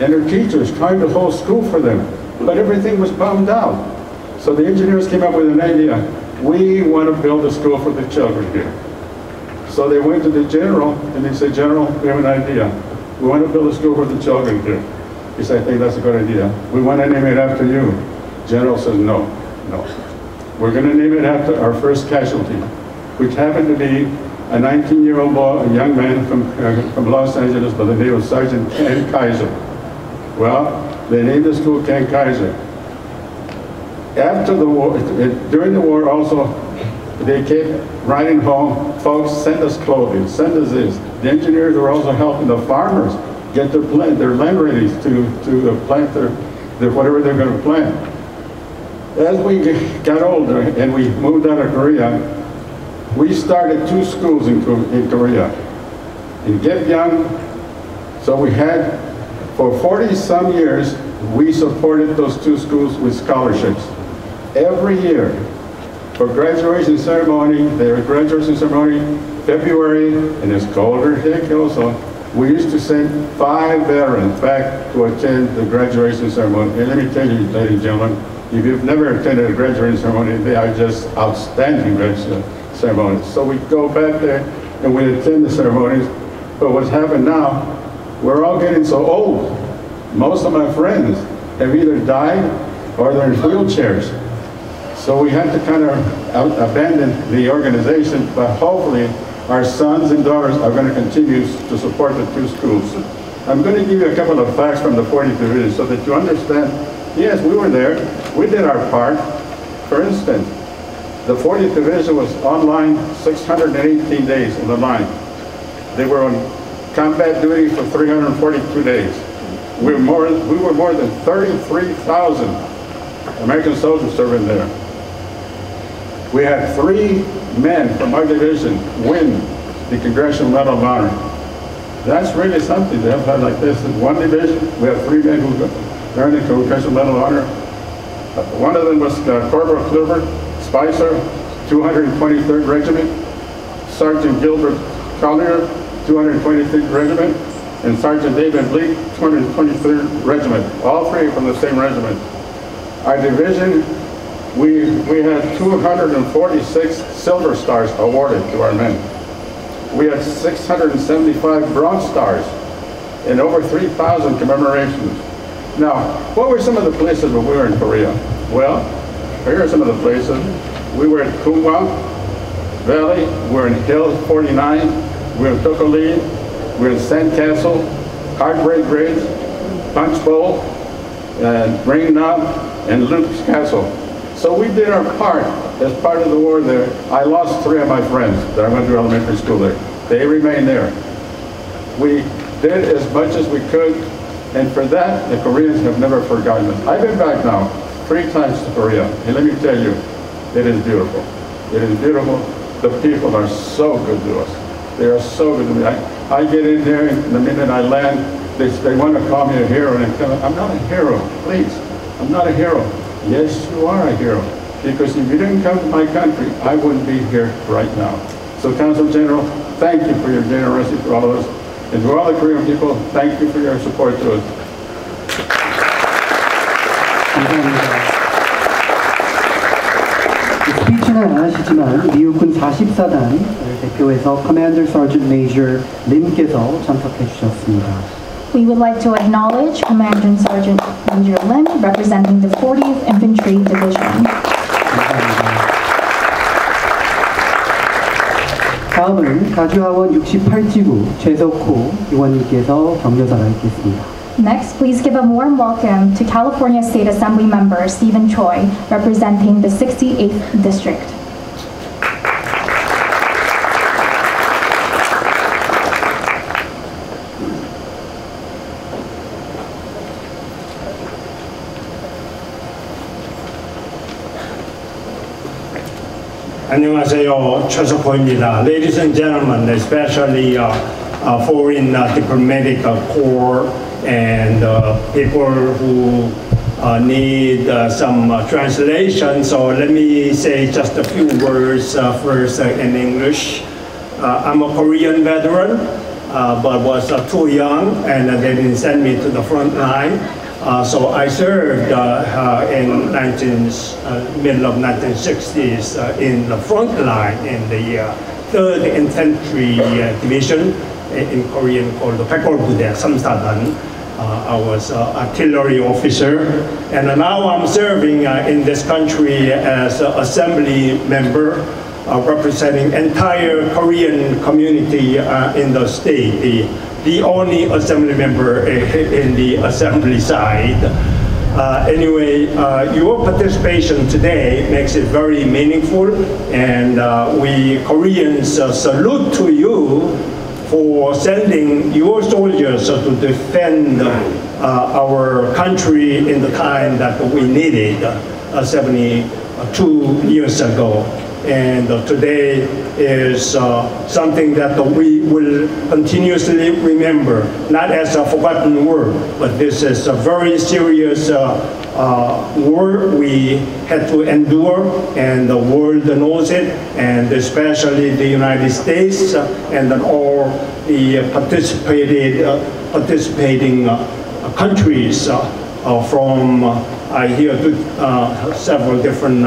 and their teachers trying to hold school for them, but everything was bombed out. So the engineers came up with an idea. We want to build a school for the children here. So they went to the general and they said, General, we have an idea. We want to build a school for the children here. He said, I think that's a good idea. We want to name it after you. General says, no. We're going to name it after our first casualty, which happened to be a 19-year-old boy, a young man from Los Angeles by the name of Sergeant Ken Kaiser. Well, they named the school Ken Kaiser. After the war, during the war also, they kept writing home, folks, send us clothing, send us this. The engineers were also helping the farmers get their land ready to plant their whatever they're going to plant. As we got older and we moved out of Korea, we started 2 schools in Korea. In Gyeongbuk, so we had, for 40-some years, we supported those 2 schools with scholarships. Every year, for graduation ceremony, their graduation ceremony, February, and it's colder here also, we used to send 5 veterans back to attend the graduation ceremony. And let me tell you, ladies and gentlemen, if you've never attended a graduation ceremony, they are just outstanding graduation ceremonies. So we go back there and we attend the ceremonies. But what's happened now, we're all getting so old. Most of my friends have either died or they're in wheelchairs. So we had to kind of abandon the organization, but hopefully our sons and daughters are going to continue to support the 2 schools. I'm going to give you a couple of facts from the 40th Division so that you understand, yes, we were there, we did our part. For instance, the 40th Division was online 618 days in the line. They were on combat duty for 342 days. We were more than 33,000 American soldiers serving there. We had 3 men from our division win the Congressional Medal of Honor. That's really something to have had like this. In one division, we have 3 men who earned the Congressional Medal of Honor. One of them was Corporal Clifford Spicer, 223rd Regiment, Sergeant Gilbert Collier, 223rd Regiment, and Sergeant David Bleak, 223rd Regiment, all 3 from the same regiment. Our division, we had 246 Silver Stars awarded to our men. We had 675 Bronze Stars and over 3,000 commemorations. Now, what were some of the places where we were in Korea? Well, here are some of the places. We were at Kumwang Valley, we were in Hill 49, we were in Tokoli, we were in Sandcastle, Heartbreak Ridge, Punch Bowl, Rain Knob, and Luke's Castle. So we did our part as part of the war there. I lost 3 of my friends that I went to elementary school there. They remain there. We did as much as we could, and for that, the Koreans have never forgotten us. I've been back now 3 times to Korea, and let me tell you, it is beautiful. It is beautiful. The people are so good to us. They are so good to me. I get in there, and the minute I land, they want to call me a hero, and I tell them, I'm not a hero, please. I'm not a hero. Yes, you are a hero. Because if you didn't come to my country, I wouldn't be here right now. So, Consul General, thank you for your generosity to all of us. And to all the Korean people, thank you for your support to us. 스피치는 안 하시지만 미국군 44단을 대표해서 Commander Sergeant Major 림께서 참석해 주셨습니다. We would like to acknowledge Commander Sergeant Major Lim, representing the 40th Infantry Division. 다음은 가주하원 68지구 최석호 의원님께서 격려사가 있겠습니다. Next, please give a warm welcome to California State Assembly member Stephen Choi, representing the 68th District. 안녕하세요. 최석호입니다. Ladies and gentlemen, especially foreign diplomatic corps and people who need some translation. So let me say just a few words first in English. I'm a Korean veteran, but was too young and they didn't send me to the front line. So I served in middle of 1960s in the front line in the 3rd Infantry Division, in Korean called the 백골부대 3사단. I was an artillery officer, and now I'm serving in this country as an assembly member representing entire Korean community in the state. The only assembly member in the assembly side. Anyway, your participation today makes it very meaningful, and we Koreans salute to you for sending your soldiers to defend our country in the time that we needed 72 years ago. and today is something that we will continuously remember, not as a forgotten war, but this is a very serious war we had to endure, and the world knows it, and especially the United States and all the participating countries from I hear several different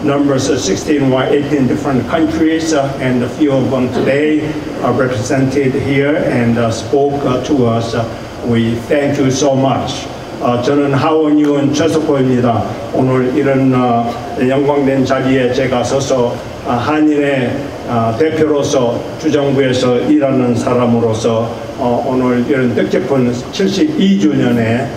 numbers, 16 or 18 different countries, and a few of them today are represented here and spoke to us. We thank you so much. 저는 하원의원 최석호입니다. 오늘 이런 영광된 자리에 제가 서서 한인의 대표로서 주정부에서 일하는 사람으로서 오늘 이런 뜻깊은 72주년의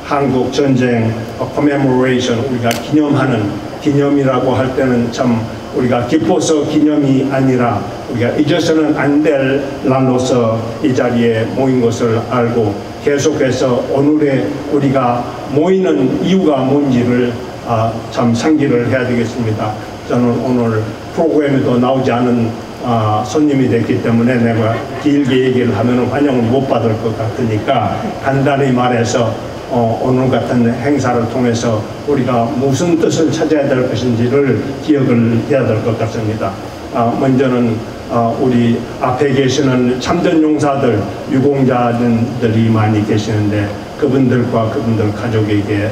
한국전쟁 commemoration, 우리가 기념하는, 기념이라고 할 때는 참 우리가 기뻐서 기념이 아니라 우리가 잊어서는 안 될 날로서 이 자리에 모인 것을 알고 계속해서 오늘의 우리가 모이는 이유가 뭔지를 참 상기를 해야 되겠습니다. 저는 오늘 프로그램에도 나오지 않은 손님이 됐기 때문에 내가 길게 얘기를 하면 환영을 못 받을 것 같으니까 간단히 말해서 오늘 같은 행사를 통해서 우리가 무슨 뜻을 찾아야 될 것인지를 기억을 해야 될 것 같습니다. 먼저는 우리 앞에 계시는 참전 용사들, 유공자들이 많이 계시는데 그분들과 그분들 가족에게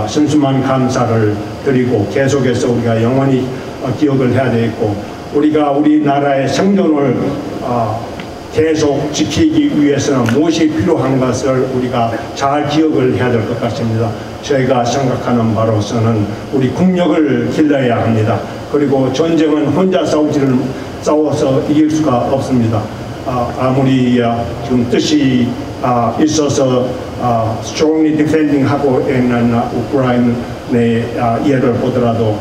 순수한 감사를 드리고 계속해서 우리가 영원히 기억을 해야 되겠고, 우리가 우리나라의 생존을 계속 지키기 위해서는 무엇이 필요한 것을 우리가 잘 기억을 해야 될 것 같습니다. 저희가 생각하는 바로서는 우리 국력을 길러야 합니다. 그리고 전쟁은 혼자 싸워서 이길 수가 없습니다. 아무리 지금 뜻이 있어서 strongly defending 하고 있는 우크라이나의 예를 보더라도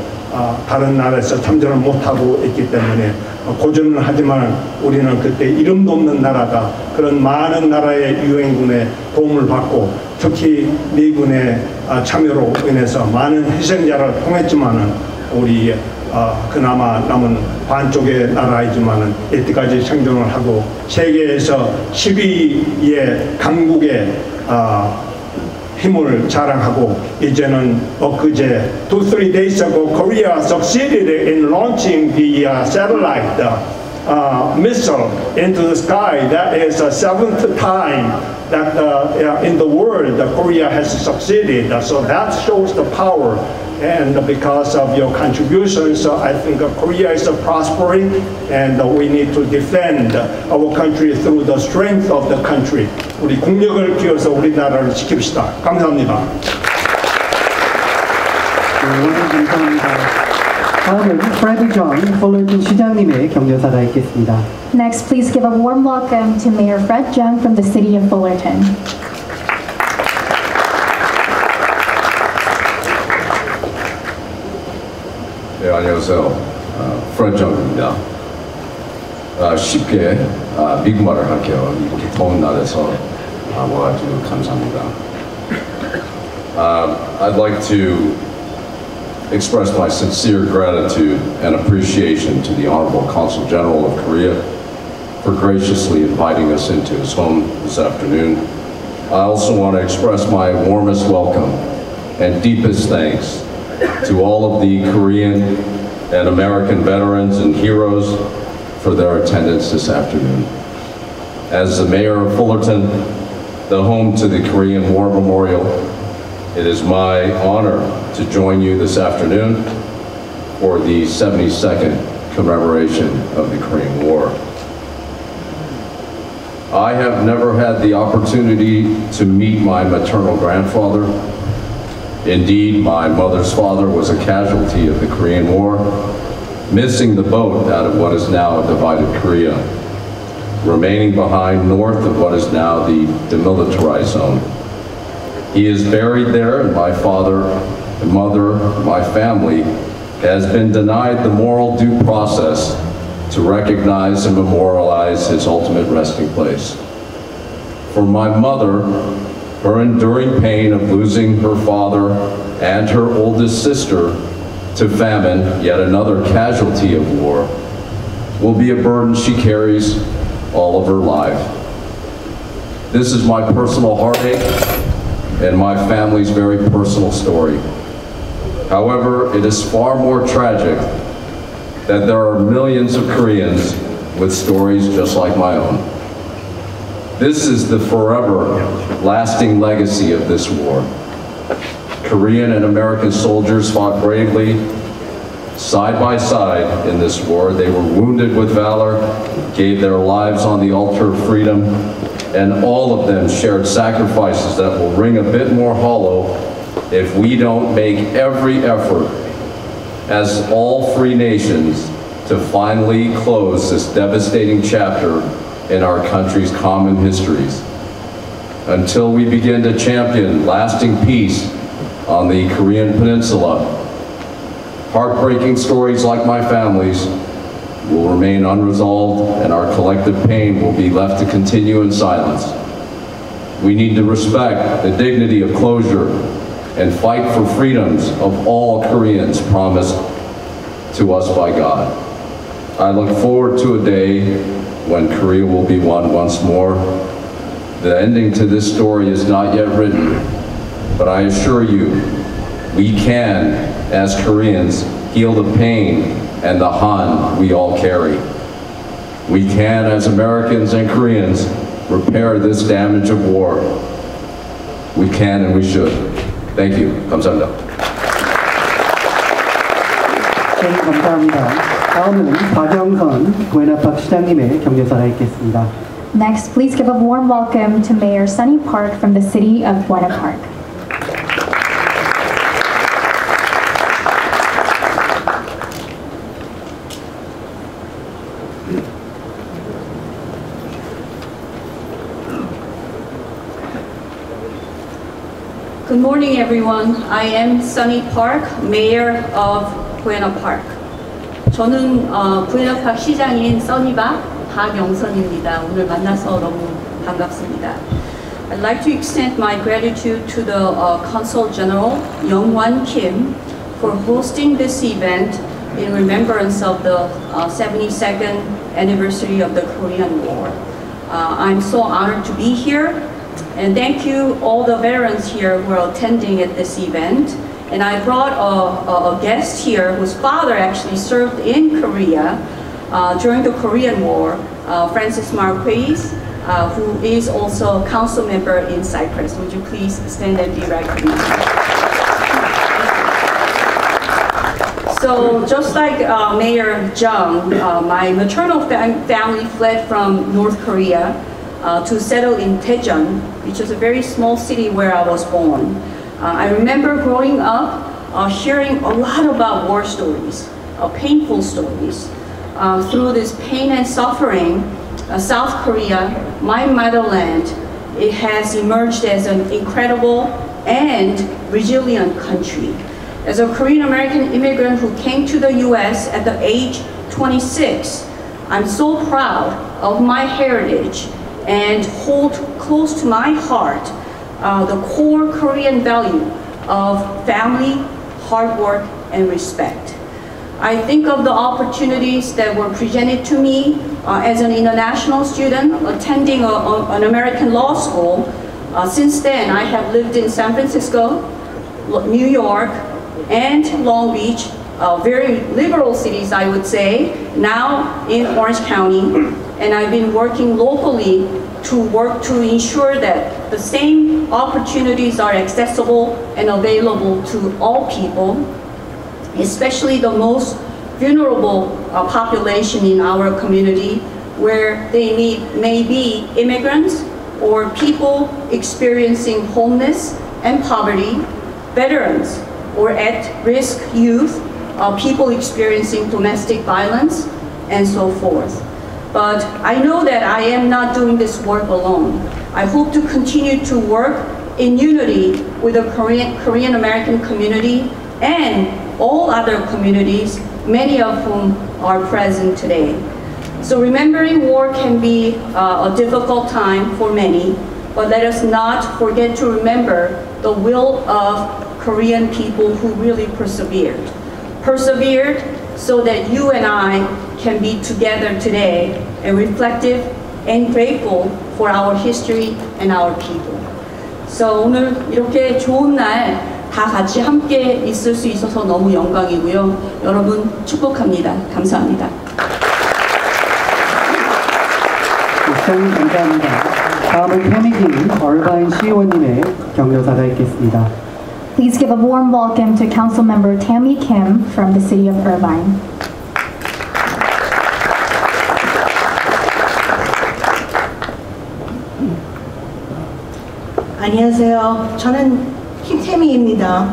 다른 나라에서 참전을 못하고 있기 때문에 고전은 하지만 우리는 그때 이름도 없는 나라가 그런 많은 나라의 유엔군의 도움을 받고 특히 미군의 참여로 인해서 많은 희생자를 통했지만은 우리 그나마 남은 반쪽의 나라이지만은 이때까지 생존을 하고 세계에서 10위의 강국의 힘을 자랑하고 이제는 엊그제 2-3 days ago Korea succeeded in launching the satellite missile into the sky. That is the 7th time that in the world Korea has succeeded. So that shows the power, and because of your contributions, I think Korea is prospering, and we need to defend our country through the strength of the country. 우리 국력을 키워서 우리나라를 지킵시다. 감사합니다. 네, 감사합니다. 다음은 프레드 존 폴러튼 시장님의 격려사가 있겠습니다. Next, please give a warm welcome to Mayor Fred Jung from the city of Fullerton. 네, 안녕하세요. 프레드 정입니다. 쉽게 미국말을 할게요. 이렇게 더운 날에서 와가지고 감사합니다. I'd like to express my sincere gratitude and appreciation to the Honorable Consul General of Korea for graciously inviting us into his home this afternoon. I also want to express my warmest welcome and deepest thanks to all of the Korean and American veterans and heroes for their attendance this afternoon. As the Mayor of Fullerton, the home to the Korean War Memorial, it is my honor to join you this afternoon for the 72nd commemoration of the Korean War. I have never had the opportunity to meet my maternal grandfather. Indeed, my mother's father was a casualty of the Korean War, missing the boat out of what is now a divided Korea, remaining behind north of what is now the demilitarized zone. He is buried there, and my father and mother, my family, has been denied the moral due process to recognize and memorialize his ultimate resting place. For my mother, her enduring pain of losing her father and her oldest sister to famine, yet another casualty of war, will be a burden she carries all of her life. This is my personal heartache and my family's very personal story. However, it is far more tragic that there are millions of Koreans with stories just like my own. This is the forever lasting legacy of this war. Korean and American soldiers fought bravely, side by side in this war. They were wounded with valor, gave their lives on the altar of freedom, and all of them shared sacrifices that will ring a bit more hollow if we don't make every effort as all free nations to finally close this devastating chapter in our country's common histories. Until we begin to champion lasting peace on the Korean Peninsula, heartbreaking stories like my family's will remain unresolved, and our collective pain will be left to continue in silence. We need to respect the dignity of closure and fight for freedoms of all Koreans promised to us by God. I look forward to a day when Korea will be one once more. The ending to this story is not yet written, but I assure you, we can, as Koreans, heal the pain and the Han we all carry. We can, as Americans and Koreans, repair this damage of war. We can and we should. Thank you. 감사합니다. 네, 감사합니다. 다음은 박영선 부에나파크 시장님의 경제사를 읽겠습니다. Next, please give a warm welcome to Mayor Sunny Park from the city of Buena Park. Good morning, everyone. I am Sunny Park, Mayor of Buena Park. 저는 부에나파크 시장인 써니박 박영선입니다. 오늘 만나서 너무 반갑습니다. I'd like to extend my gratitude to the Consul General Young-Wan Kim for hosting this event in remembrance of the 72nd anniversary of the Korean War. I'm so honored to be here, and thank you all the veterans here who are attending at this event. And I brought a guest here whose father actually served in Korea during the Korean War, Francis Marquez, who is also a council member in Cyprus. Would you please stand and be recognized? So just like Mayor Jung, my maternal family fled from North Korea to settle in Daejeon, which is a very small city where I was born. I remember growing up hearing a lot about war stories, painful stories. Through this pain and suffering, South Korea, my motherland, it has emerged as an incredible and resilient country. As a Korean American immigrant who came to the US at the age 26, I'm so proud of my heritage and hold close to my heart the core Korean value of family, hard work, and respect. I think of the opportunities that were presented to me as an international student attending an American law school. Since then, I have lived in San Francisco, New York, and Long Beach, very liberal cities, I would say, now in Orange County. And I've been working locally to ensure that the same opportunities are accessible and available to all people, especially the most vulnerable population in our community, where they may be immigrants or people experiencing homelessness and poverty, veterans or at-risk youth, people experiencing domestic violence, and so forth. But I know that I am not doing this work alone. I hope to continue to work in unity with the Korean American community and all other communities, many of whom are present today. So remembering war can be a difficult time for many, but let us not forget to remember the will of Korean people who really persevered. persevered so that you and I can be together today and reflective and grateful for our history and our people. So 오늘 이렇게 좋은 날 다 같이 함께 있을 수 있어서 너무 영광이고요. 여러분 축복합니다. 감사합니다. 시청님 감사합니다. 다음은 태미김 얼바인 시의원님의 격려사가 있겠습니다. Please give a warm welcome to Councilmember Tammy Kim from the City of Irvine. 안녕하세요. 저는 김태미입니다.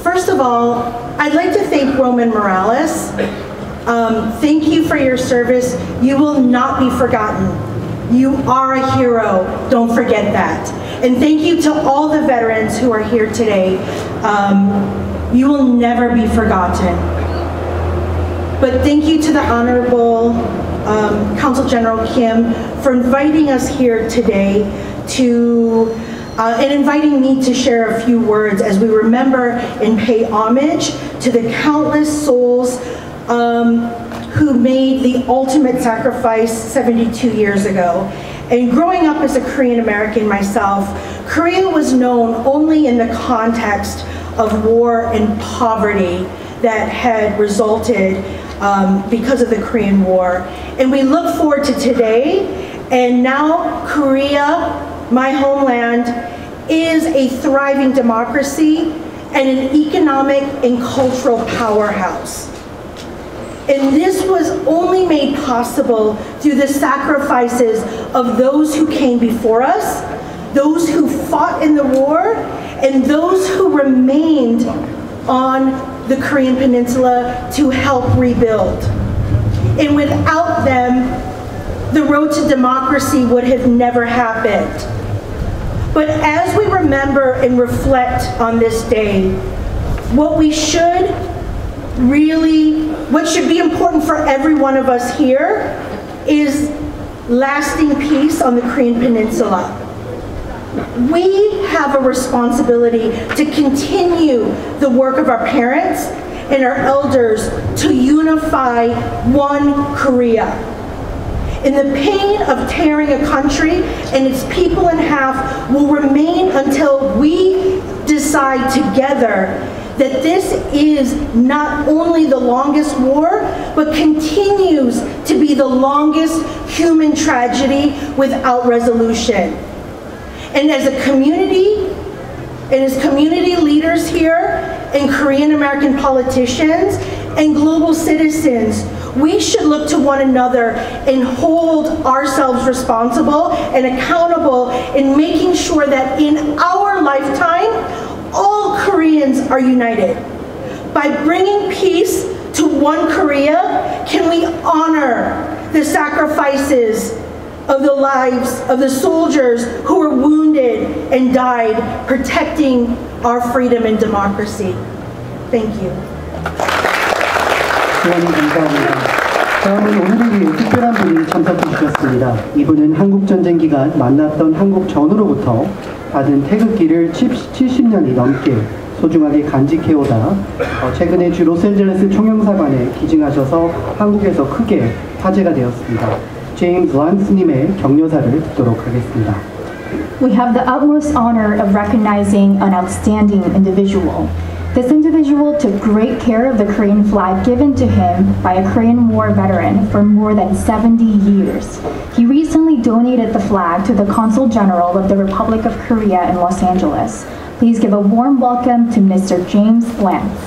First of all, I'd like to thank Roman Morales. Thank you for your service. You will not be forgotten. You are a hero. Don't forget that. And thank you to all the veterans who are here today. You will never be forgotten. But thank you to the Honorable Consul General Kim for inviting us here today to and inviting me to share a few words as we remember and pay homage to the countless souls who made the ultimate sacrifice 72 years ago. And growing up as a Korean American myself, Korea was known only in the context of war and poverty that had resulted because of the Korean War. And we look forward to today, and now Korea, my homeland, is a thriving democracy and an economic and cultural powerhouse. And this was only made possible through the sacrifices of those who came before us, those who fought in the war, and those who remained on the Korean Peninsula to help rebuild. And without them, the road to democracy would have never happened. But as we remember and reflect on this day, what should be important for every one of us here is lasting peace on the Korean Peninsula. We have a responsibility to continue the work of our parents and our elders to unify one Korea. And the pain of tearing a country and its people in half will remain until we decide together that this is not only the longest war, but continues to be the longest human tragedy without resolution. And as a community, and as community leaders here, and Korean American politicians, and global citizens, we should look to one another and hold ourselves responsible and accountable in making sure that in our lifetime, all Koreans are united. By bringing peace to one Korea, can we honor the sacrifices of the lives of the soldiers who were wounded and died protecting our freedom and democracy? Thank you. 감사합니다. 다음은 오늘을 위해 특별한 분이 참석해 주셨습니다. 이분은 한국전쟁 기간 만났던 한국 전우로부터 받은 태극기를 70년이 넘게 소중하게 간직해오다 최근에 주 로스앤젤레스 총영사관에 기증하셔서 한국에서 크게 화제가 되었습니다. 제임스 란스님의 격려사를 듣도록 하겠습니다. We have the utmost honor of recognizing an outstanding individual. This individual took great care of the Korean flag given to him by a Korean War veteran for more than 70 years. He recently donated the flag to the Consul General of the Republic of Korea in Los Angeles. Please give a warm welcome to Mr. James Lance.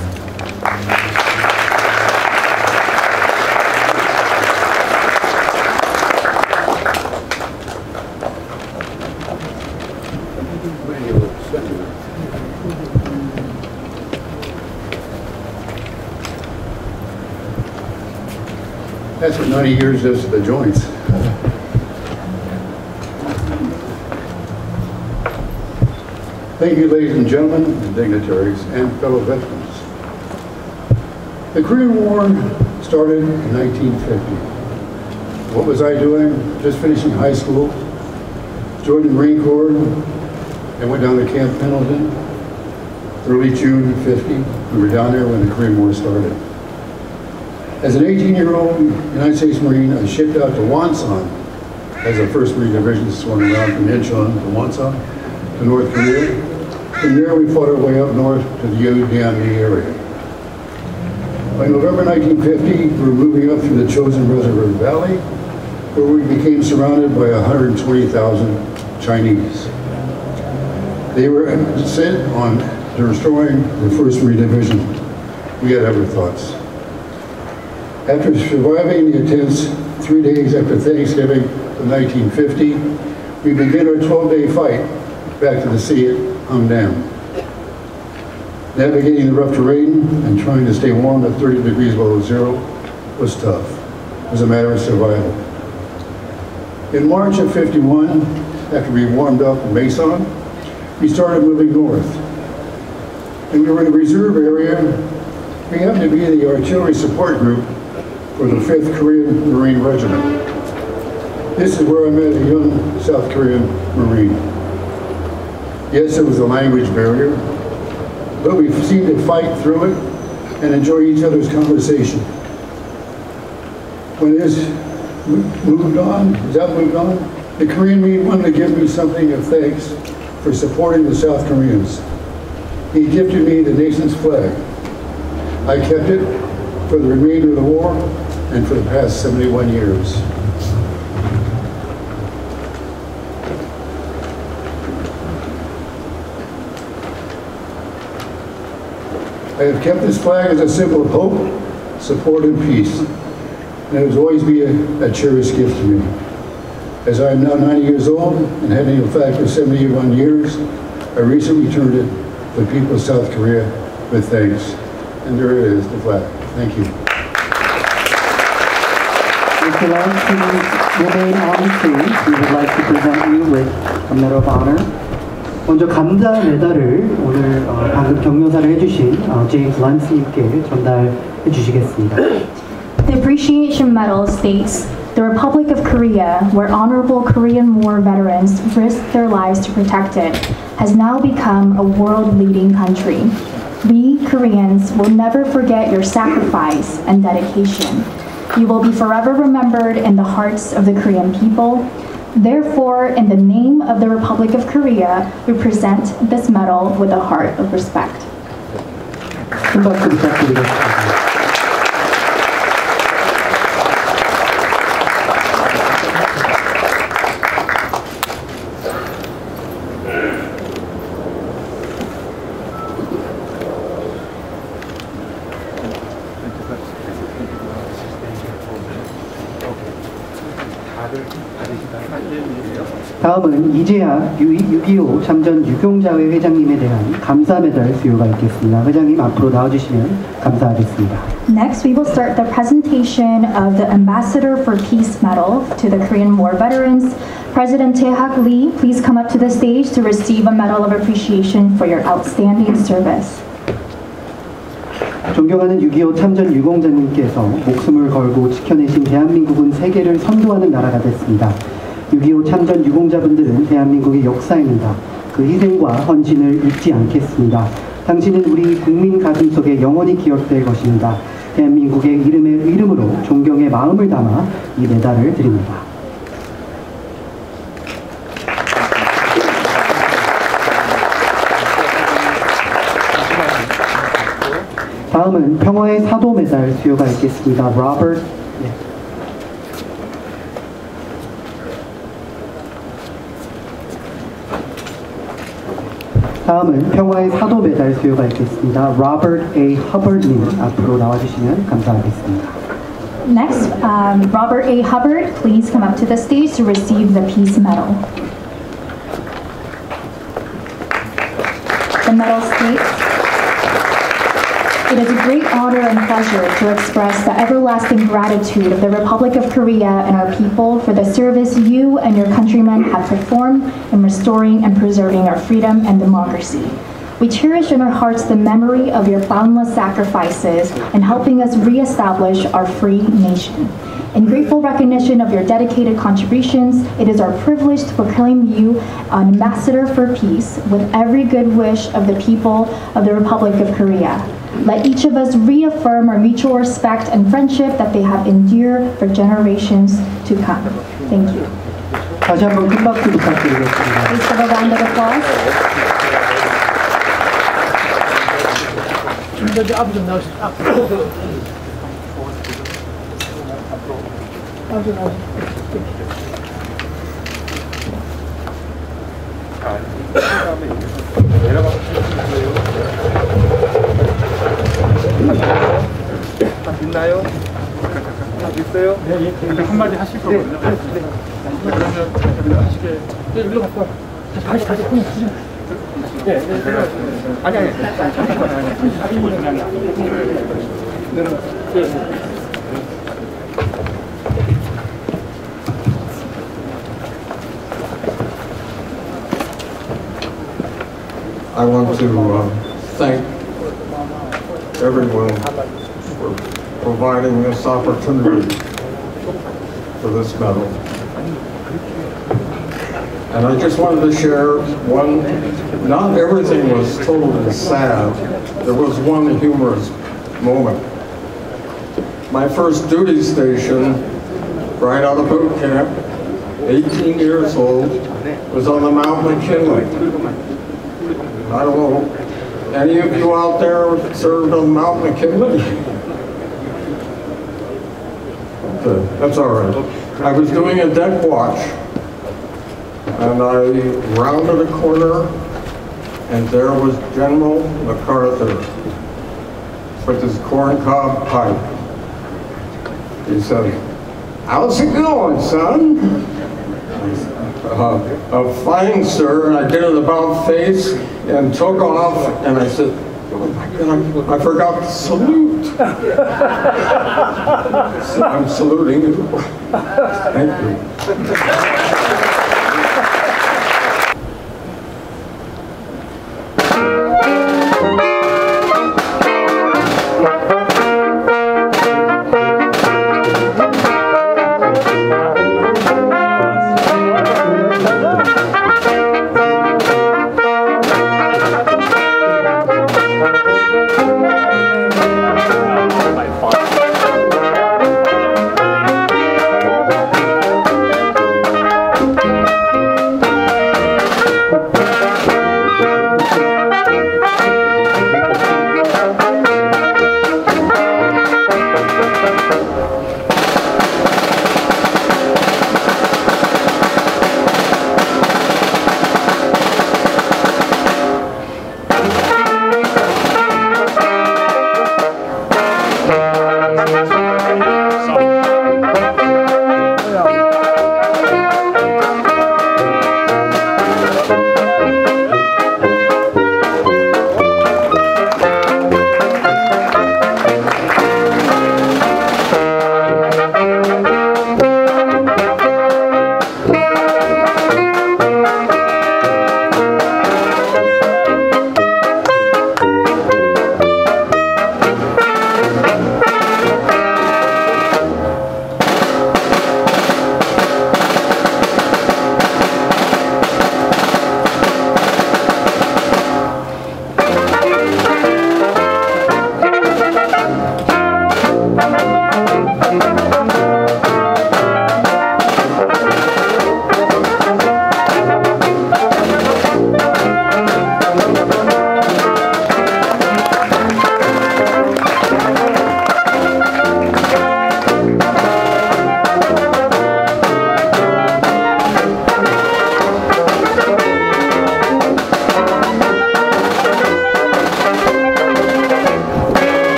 That's what 90 years does to the joints. Thank you, ladies and gentlemen, and dignitaries, and fellow veterans. The Korean War started in 1950. What was I doing? Just finishing high school, joined the Marine Corps, and went down to Camp Pendleton. early June of 50. We were down there when the Korean War started. As an 18-year-old United States Marine, I shipped out to Wonsan as a 1st Marine Division swung around from Incheon to Wonsan to North Korea. From there, we fought our way up north to the Yeonmi area. By November 1950, we were moving up through the Chosin Reservoir Valley, where we became surrounded by 120,000 Chinese. They were set on destroying the 1st Marine Division. We had other thoughts. After surviving the attempts 3 days after Thanksgiving of 1950, we began our 12-day fight back to the sea at Hung Dam. Navigating the rough terrain and trying to stay warm at 30 degrees below zero was tough. It was a matter of survival. In March of 51, after we warmed up in Mason, we started moving north. And we were in a reserve area. We happened to be in the artillery support group for the 5th Korean Marine Regiment. This is where I met a young South Korean Marine. Yes, there was a language barrier, but we seemed to fight through it and enjoy each other's conversation. When this moved on, the Korean Marine wanted to give me something of thanks for supporting the South Koreans. He gifted me the nation's flag. I kept it for the remainder of the war and for the past 71 years. I have kept this flag as a symbol of hope, support, and peace, and it will always be a cherished gift to me. As I am now 90 years old and having a flag for 71 years, I recently returned it to the people of South Korea with thanks. And there it is, the flag. Thank you. If you like to remain on the stage, we would like to present you with a Medal of Honor. 먼저 감사 메달을 오늘 방금 격려사를 해주신 제임스 란스님께 전달해 주시겠습니다. The Appreciation Medal states, "The Republic of Korea, where honorable Korean War veterans risked their lives to protect it, has now become a world-leading country. We, Koreans, will never forget your sacrifice and dedication. You will be forever remembered in the hearts of the Korean people. Therefore, in the name of the Republic of Korea, we present this medal with a heart of respect." 큰 박수 부탁드리겠습니다. 다음은 이재학 6.25 참전 유경자회 회장님에 대한 감사 메달 수여가 있겠습니다. 회장님 앞으로 나와주시면 감사하겠습니다. Next, we will start the presentation of the Ambassador for Peace Medal to the Korean War veterans. President Tae-hak Lee, please come up to the stage to receive a Medal of Appreciation for your outstanding service. 존경하는 6.25 참전 유공자님께서 목숨을 걸고 지켜내신 대한민국은 세계를 선도하는 나라가 됐습니다. 6.25 참전 유공자분들은 대한민국의 역사입니다. 그 희생과 헌신을 잊지 않겠습니다. 당신은 우리 국민 가슴속에 영원히 기억될 것입니다. 대한민국의 이름으로 존경의 마음을 담아 이 메달을 드립니다. 다음은 평화의 사도 메달 수여가 있겠습니다. 로버트. 다음은 평화의 사도 메달 수여가 있겠습니다. 로버트 A. 허버드님 앞으로 나와주시면 감사하겠습니다. Next, Robert A. Hubbard, please come up to the stage to receive the Peace Medal. The medal states, "It is a great honor and pleasure to express the everlasting gratitude of the Republic of Korea and our people for the service you and your countrymen have performed in restoring and preserving our freedom and democracy. We cherish in our hearts the memory of your boundless sacrifices in helping us reestablish our free nation. In grateful recognition of your dedicated contributions, it is our privilege to proclaim you an ambassador for peace with every good wish of the people of the Republic of Korea. Let each of us reaffirm our mutual respect and friendship that they have endured for generations to come. Thank you. 다시 한번 큰 박수 부탁드리겠습니다. Please give a round of applause. 있나요? 있어요? 네, 한마디 하실 거거든요. 그러면 하시게. 일로 갖고 와. 다시 네, 아니. I want to thank everyone for providing this opportunity for this medal. And I just wanted to share one, not everything was totally sad. There was one humorous moment. My first duty station, right out of boot camp, 18 years old, was on the Mount McKinley. I don't know, any of you out there served on Mount McKinley? Okay, that's all right. I was doing a deck watch, and I rounded a corner, and there was General MacArthur with his corncob pipe. He said, "How's it going, son?" Fine, sir. I did it about face and took off, and I said, "Oh my God, I forgot to salute." So I'm saluting you. Thank you.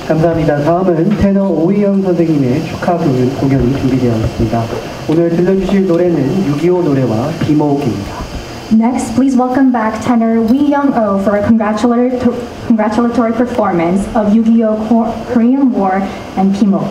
감사합니다. 다음은 테너 오희영 선생님의 축하 공연이 준비되어 있습니다. 오늘 들려주실 노래는 6.25 노래와 비모옥입니다. Next, please welcome back tenor Wee Young-oh for a congratulatory performance of 6.25 Korean War and Pimo.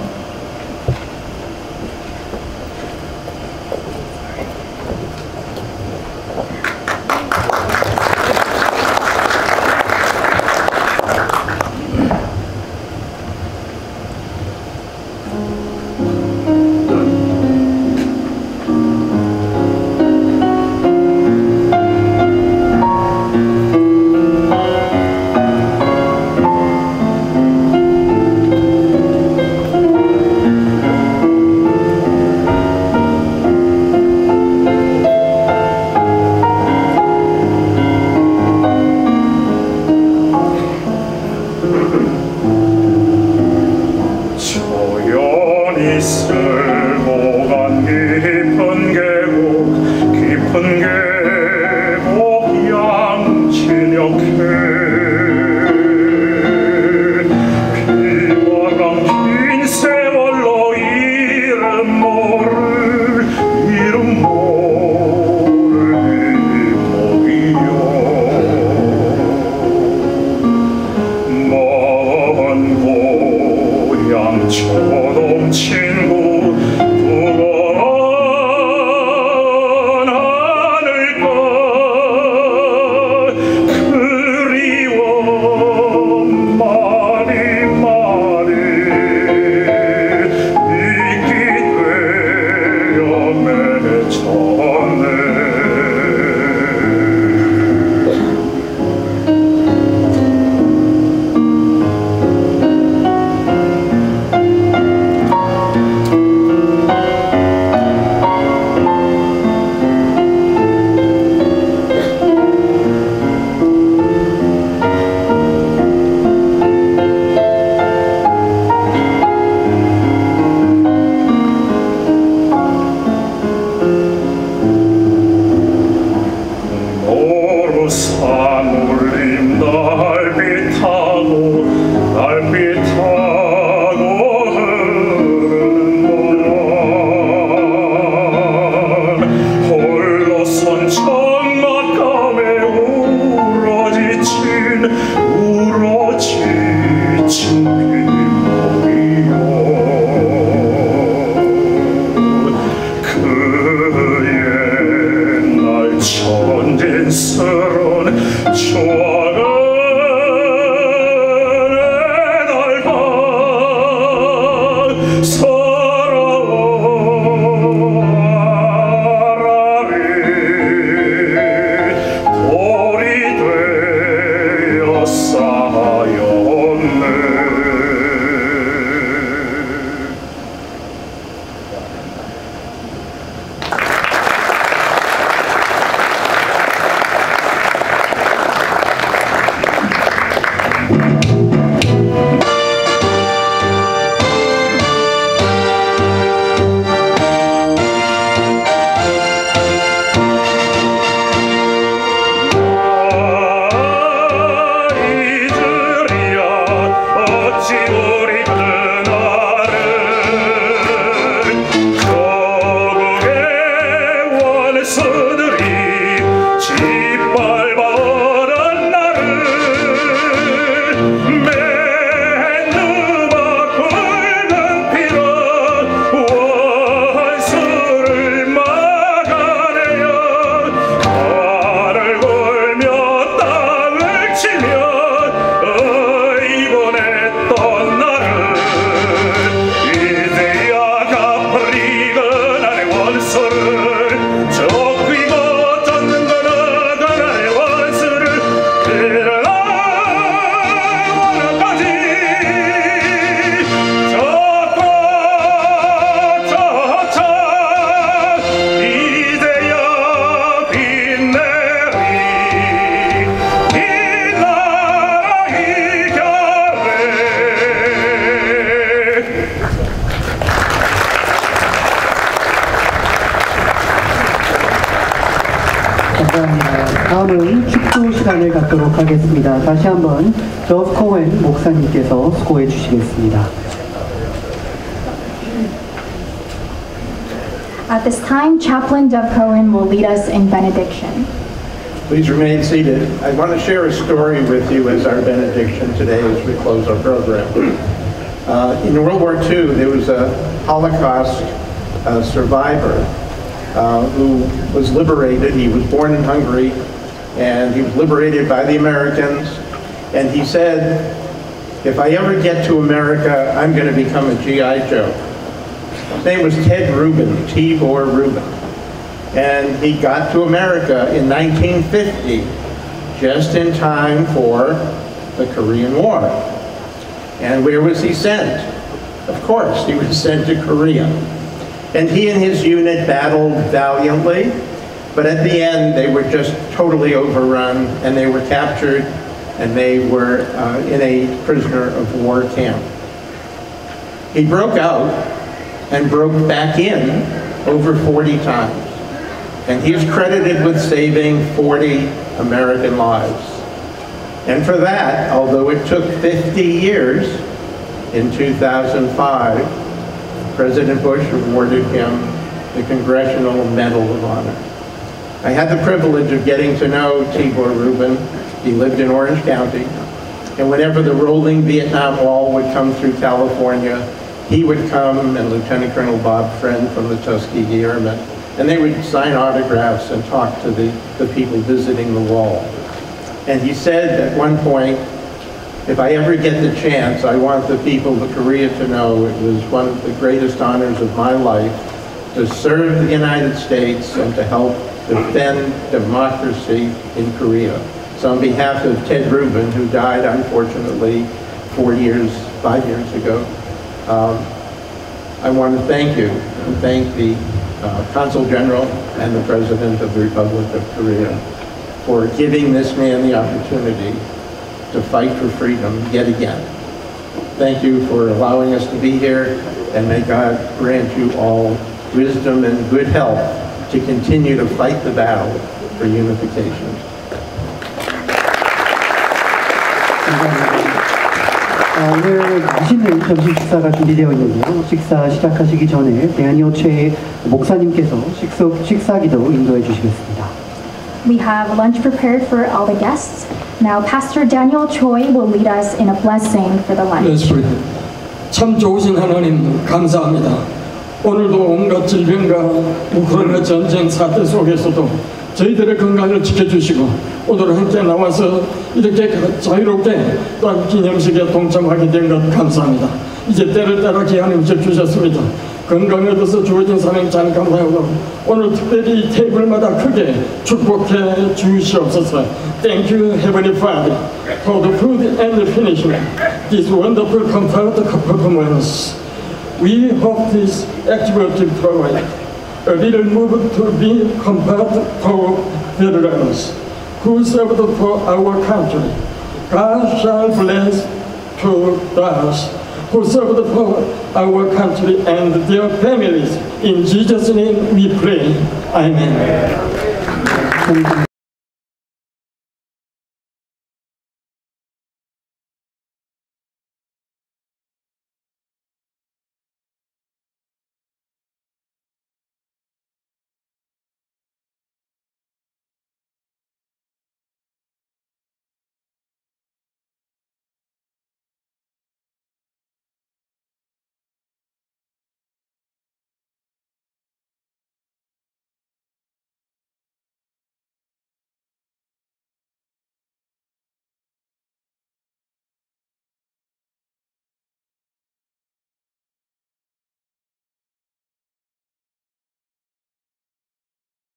감사합니다. 다음은 축도 시간을 갖도록 하겠습니다. 다시 한번 저프 코엔 목사님께서 수고해 주시겠습니다. At this time, Chaplain Dove Cohen will lead us in benediction. Please remain seated. I want to share a story with you as our benediction today as we close our program. In World War II, there was a Holocaust survivor who was liberated. He was born in Hungary, and he was liberated by the Americans. And he said, if I ever get to America, I'm going to become a GI Joe. His name was Ted Rubin, Tibor Rubin. And he got to America in 1950, just in time for the Korean War. And where was he sent? Of course, he was sent to Korea. And he and his unit battled valiantly, but at the end they were just totally overrun, and they were captured, and they were in a prisoner of war camp. He broke out and broke back in over 40 times. And he is credited with saving 40 American lives. And for that, although it took 50 years, in 2005, President Bush awarded him the Congressional Medal of Honor. I had the privilege of getting to know Tibor Rubin. He lived in Orange County. And whenever the rolling Vietnam Wall would come through California, he would come, and Lieutenant Colonel Bob Friend from the Tuskegee Airmen, and they would sign autographs and talk to the people visiting the wall. And he said at one point, if I ever get the chance, I want the people of Korea to know it was one of the greatest honors of my life to serve the United States and to help defend democracy in Korea. So on behalf of Ted Rubin, who died unfortunately 5 years ago, I want to thank you and thank the Consul General and the President of the Republic of Korea for giving this man the opportunity to fight for freedom yet again. Thank you for allowing us to be here, and may God grant you all wisdom and good health to continue to fight the battle for unification. 오늘 맛있는 점심 식사가 준비되어 있는데요. 식사 시작하시기 전에 대한여체 목사님께서 식사기도 인도해 주시겠습니다. We have lunch prepared for all the guests. Now, Pastor Daniel Choi will lead us in a blessing for the lunch. 참 좋으신 하나님 감사합니다. 오늘도 온갖 질병과 우크라이나 전쟁 사태 속에서도 저희들의 건강을 지켜주시고 오늘 함께 나와서 이렇게 자유롭게 또 기념식에 동참하게 된 것 감사합니다. 이제 때를 따라 귀한 음식 주셨습니다. 건강에 얻어서 주어진 사명 잘 감사하고 오늘 특별히 테이블마다 크게 축복해 주시옵소서. Thank you, Heavenly Father, for the food and the finishing this wonderful comfort performance. We hope this activity provide a little move to be compared to veterans who served for our country. God shall bless to those who served for our country and their families. In Jesus' name we pray. Amen.